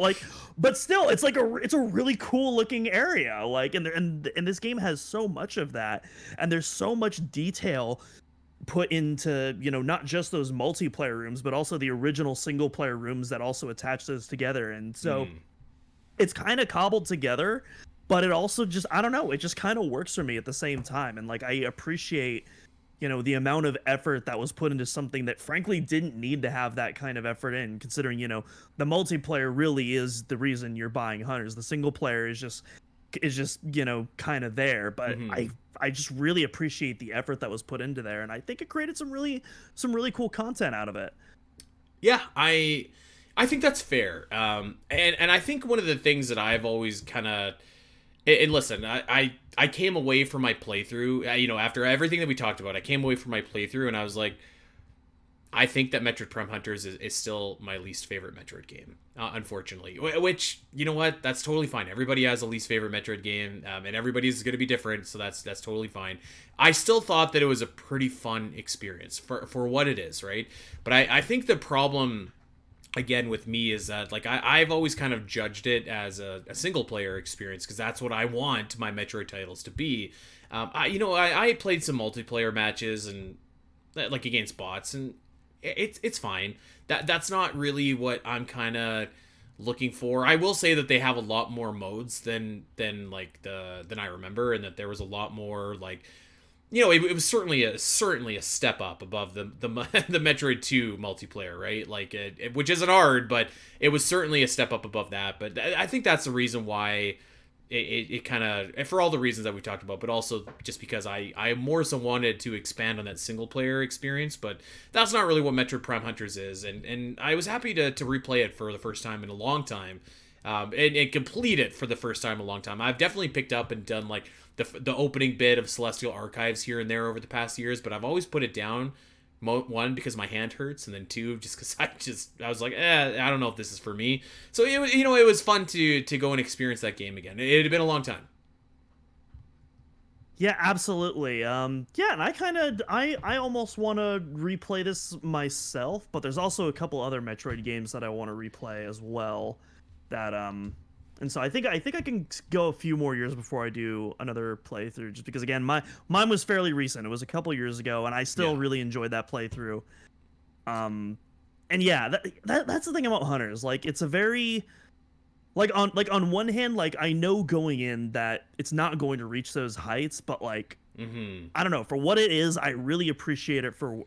but still, it's a really cool looking area. Like, and this game has so much of that, and there's so much detail put into not just those multiplayer rooms, but also the original single player rooms that also attach those together. And so it's kind of cobbled together, but it also just, I don't know, it just kind of works for me at the same time. And like, I appreciate the amount of effort that was put into something that frankly didn't need to have that kind of effort in, considering the multiplayer really is the reason you're buying Hunters. The single player is just kind of there, but I just really appreciate the effort that was put into there, and I think it created some really cool content out of it. Yeah, I think that's fair. And I think one of the things that I've always kind of, and listen, I came away from my playthrough, after everything that we talked about, I came away from my playthrough and I was like, I think that Metroid Prime Hunters is still my least favorite Metroid game, unfortunately. Which, you know what? That's totally fine. Everybody has a least favorite Metroid game, and everybody's going to be different, so that's totally fine. I still thought that it was a pretty fun experience for what it is, right? But I think the problem, again, with me is that, like, I've always kind of judged it as a single-player experience, because that's what I want my Metroid titles to be. I played some multiplayer matches, and like, against bots, and it's fine. That's not really what I'm kind of looking for. I will say that they have a lot more modes than I remember, and that there was a lot more like it was certainly a step up above the the Metroid 2 multiplayer, right? Like, which isn't hard, but it was certainly a step up above that. But I think that's the reason why it kind of, for all the reasons that we talked about, but also just because I more so wanted to expand on that single player experience. But that's not really what Metroid Prime Hunters is, and I was happy to replay it for the first time in a long time, and complete it for the first time in a long time. I've definitely picked up and done like the opening bit of Celestial Archives here and there over the past years, but I've always put it down. One, because my hand hurts, and then two, just because I was like, I don't know if this is for me. So it was fun to go and experience that game again. It had been a long time. Yeah, absolutely. Yeah, and I almost want to replay this myself, but there's also a couple other Metroid games that I want to replay as well. That and so I think I can go a few more years before I do another playthrough, just because again mine was fairly recent. It was a couple years ago, and I still really enjoyed that playthrough. And yeah, that's the thing about Hunters. Like, it's a very on one hand, like, I know going in that it's not going to reach those heights, but like, I don't know, for what it is, I really appreciate it for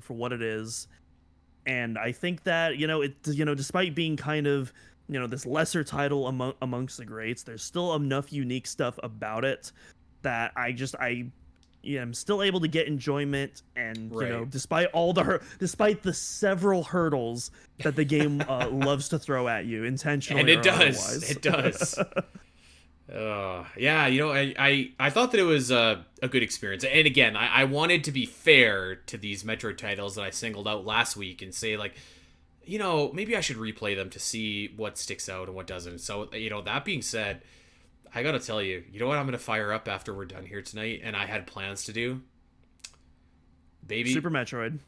what it is. And I think that, despite being kind of, this lesser title amongst the greats, there's still enough unique stuff about it that I'm still able to get enjoyment, and right. Despite the several hurdles that the game loves to throw at you, intentionally, and it or does, otherwise. it does. Yeah, I thought that it was a good experience, and again, I wanted to be fair to these Metroid titles that I singled out last week and say, like, maybe I should replay them to see what sticks out and what doesn't. So, that being said, I gotta tell you, you know what I'm gonna fire up after we're done here tonight, and I had plans to do? Baby. Super Metroid.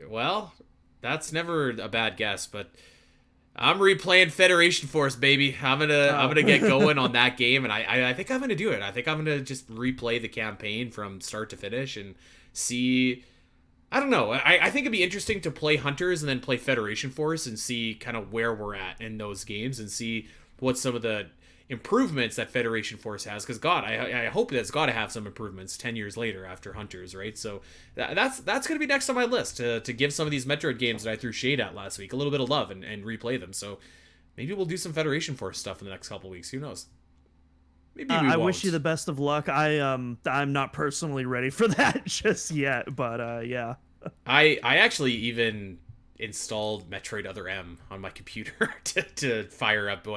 Well, that's never a bad guess, but I'm replaying Federation Force, baby. I'm gonna get going on that game, and I think I'm gonna do it. I think I'm gonna just replay the campaign from start to finish and see. I don't know. I think it'd be interesting to play Hunters and then play Federation Force and see kind of where we're at in those games and see what some of the improvements that Federation Force has. Because God, I hope that's got to have some improvements 10 years later after Hunters, right? So that's going to be next on my list to give some of these Metroid games that I threw shade at last week a little bit of love and replay them. So maybe we'll do some Federation Force stuff in the next couple weeks. Who knows? Maybe we I won't. wish you the best of luck. I'm not personally ready for that just yet, but yeah. I actually even installed Metroid Other M on my computer to fire up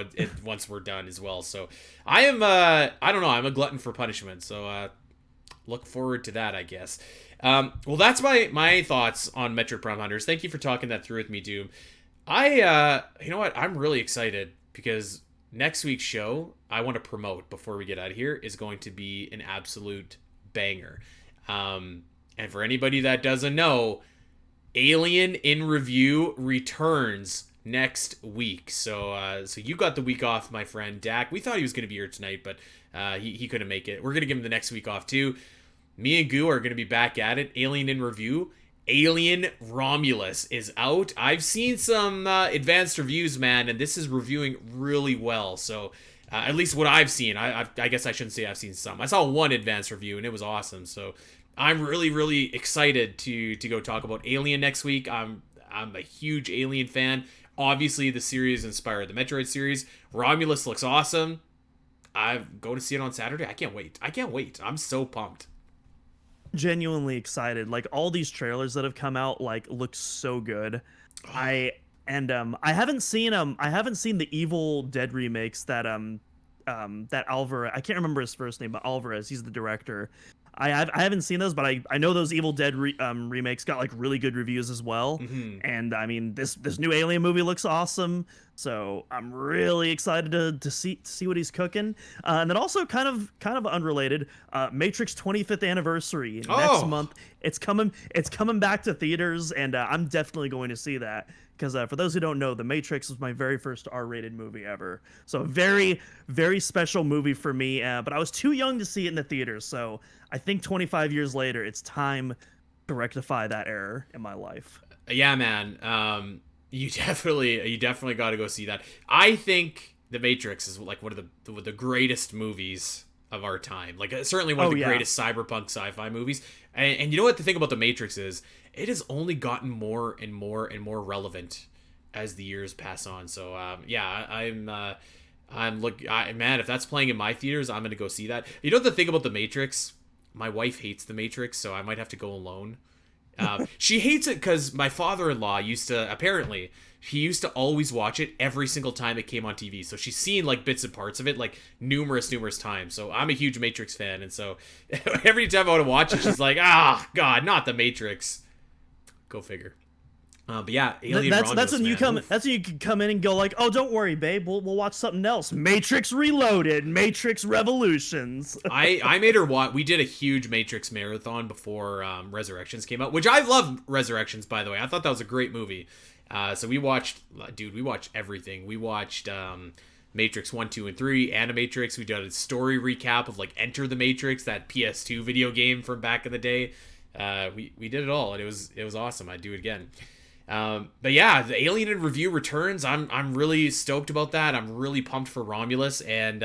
once we're done as well. So I am I don't know, I'm a glutton for punishment. So look forward to that, I guess. Well, that's my thoughts on Metroid Prime Hunters. Thank you for talking that through with me, Doom. You know what? I'm really excited because next week's show, I want to promote before we get out of here, is going to be an absolute banger. And for anybody that doesn't know, Alien in Review returns next week. So you got the week off, my friend Dak. We thought he was going to be here tonight, but he couldn't make it. We're going to give him the next week off too. Me and Goo are going to be back at it. Alien in Review. Alien Romulus is out. I've seen some advanced reviews, man, and this is reviewing really well. So at least what I've seen. I guess I shouldn't say I've seen some. I saw one advanced review, and it was awesome. So I'm really, really excited to go talk about Alien next week. I'm a huge Alien fan. Obviously, the series inspired the Metroid series. Romulus looks awesome. I'm going to see it on Saturday. I can't wait. I'm so pumped. Genuinely excited. Like, all these trailers that have come out, like, look so good. I haven't seen the Evil Dead remakes that Alvarez, I can't remember his first name, but Alvarez, he's the director. I haven't seen those, but I know those Evil Dead remakes got like really good reviews as well. Mm-hmm. And I mean, this new Alien movie looks awesome, so I'm really excited to see what he's cooking. And then also kind of unrelated, Matrix 25th anniversary next month. It's coming back to theaters, and I'm definitely going to see that. Because for those who don't know, The Matrix was my very first R-rated movie ever. So a very, very special movie for me. But I was too young to see it in the theaters. So I think 25 years later, it's time to rectify that error in my life. Yeah, man. You definitely got to go see that. I think The Matrix is like one of the greatest movies of our time. Like certainly one of Oh, the yeah. greatest cyberpunk sci-fi movies. And you know what the thing about The Matrix is? It has only gotten more and more and more relevant as the years pass on. So yeah, man, if that's playing in my theaters, I'm gonna go see that. You know the thing about The Matrix? My wife hates The Matrix, so I might have to go alone. She hates it because my father-in-law used to always watch it every single time it came on TV. So she's seen like bits and parts of it like numerous times. So I'm a huge Matrix fan, and so every time I want to watch it, she's like, God, not The Matrix. Go figure. But yeah, Alien Romulus, that's when you man. come. Oof. That's when you can come in and go like, "Oh, don't worry, babe. We'll watch something else. Matrix Reloaded, Matrix Revolutions." I made her watch. We did a huge Matrix marathon before Resurrections came out, which I love. Resurrections, by the way, I thought that was a great movie. So we watched everything. We watched Matrix 1, 2, and 3, Animatrix. We did a story recap of like Enter the Matrix, that PS2 video game from back in the day. We did it all, and it was awesome. I'd do it again. But yeah, the Alien in Review returns. I'm really stoked about that. I'm really pumped for Romulus, and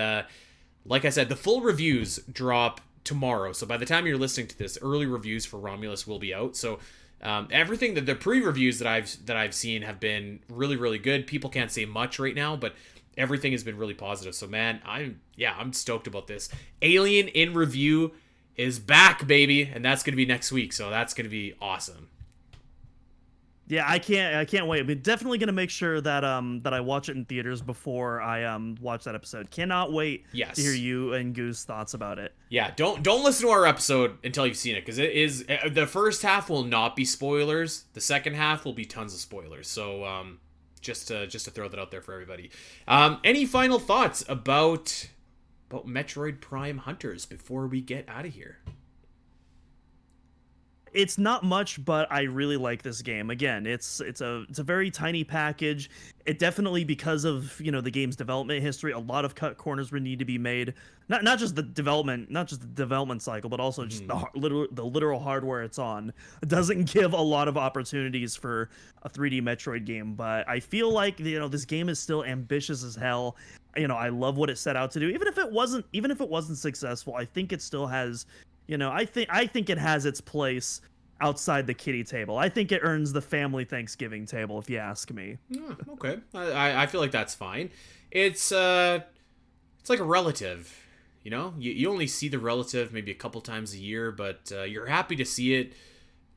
like I said, the full reviews drop tomorrow. So by the time you're listening to this, early reviews for Romulus will be out. So everything that the pre-reviews that I've seen have been really, really good. People can't say much right now, but everything has been really positive. So man, I'm stoked about this. Alien in Review is back, baby, and that's gonna be next week. So that's gonna be awesome. Yeah, I can't wait. I'm definitely gonna make sure that that I watch it in theaters before I watch that episode. Cannot wait Yes. to hear you and Goose thoughts about it. Yeah, don't listen to our episode until you've seen it, because it is the first half will not be spoilers. The second half will be tons of spoilers. So just to throw that out there for everybody. Any final thoughts about Metroid Prime Hunters before we get out of here? It's not much, but I really like this game. Again, it's a very tiny package. It definitely, because of the game's development history, a lot of cut corners would need to be made. Not just the development cycle, but also just the literal hardware it's on. It doesn't give a lot of opportunities for a 3D Metroid game. But I feel like this game is still ambitious as hell. I love what it set out to do. Even if it wasn't successful, I think it still has. I think it has its place outside the kiddie table. I think it earns the family Thanksgiving table, if you ask me. Okay, I feel like that's fine. It's like a relative, You only see the relative maybe a couple times a year, but you're happy to see it.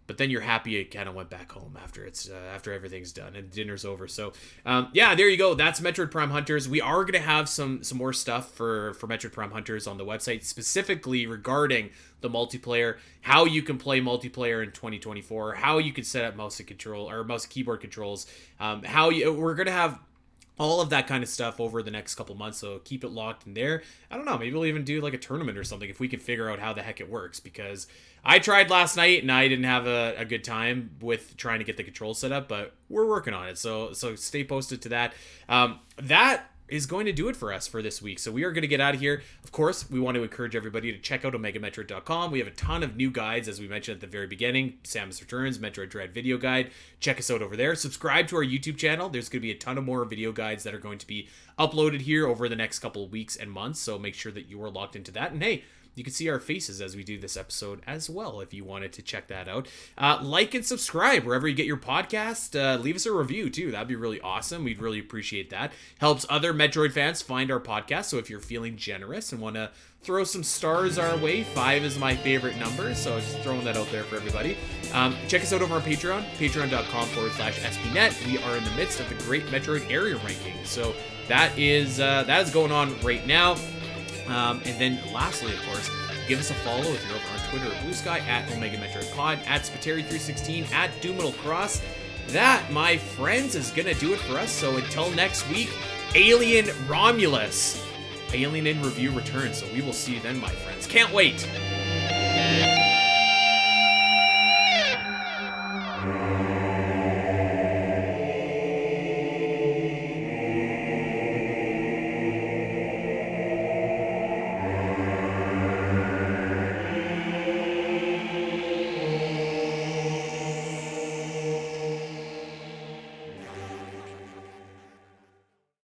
But then you're happy it kind of went back home after everything's done and dinner's over. So, yeah, there you go. That's Metroid Prime Hunters. We are going to have some more stuff for Metroid Prime Hunters on the website, specifically regarding the multiplayer, how you can play multiplayer in 2024, how you can set up mouse and keyboard controls, we're going to have all of that kind of stuff over the next couple months, so keep it locked in there. I don't know, maybe we'll even do like a tournament or something if we can figure out how the heck it works, because I tried last night and I didn't have a good time with trying to get the controls set up, but we're working on it, so stay posted to that. That is going to do it for us for this week. So we are going to get out of here. Of course, we want to encourage everybody to check out OmegaMetroid.com. We have a ton of new guides, as we mentioned at the very beginning. Samus Returns, Metroid Dread video guide. Check us out over there. Subscribe to our YouTube channel. There's going to be a ton of more video guides that are going to be uploaded here over the next couple of weeks and months. So make sure that you are locked into that. And hey, you can see our faces as we do this episode as well, if you wanted to check that out. Like and subscribe wherever you get your podcast. Leave us a review, too. That'd be really awesome. We'd really appreciate that. Helps other Metroid fans find our podcast, so if you're feeling generous and want to throw some stars our way, 5 is my favorite number, so just throwing that out there for everybody. Check us out over on Patreon, patreon.com/SPNet. We are in the midst of the Great Metroid Area Rankings, so that is going on right now. And then lastly, of course, give us a follow if you're over on Twitter or Blue Sky at OmegaMetroidPod, at Spiteri316, at DoomIt'llCross. That, my friends, is going to do it for us. So until next week, Alien Romulus. Alien in Review returns. So we will see you then, my friends. Can't wait.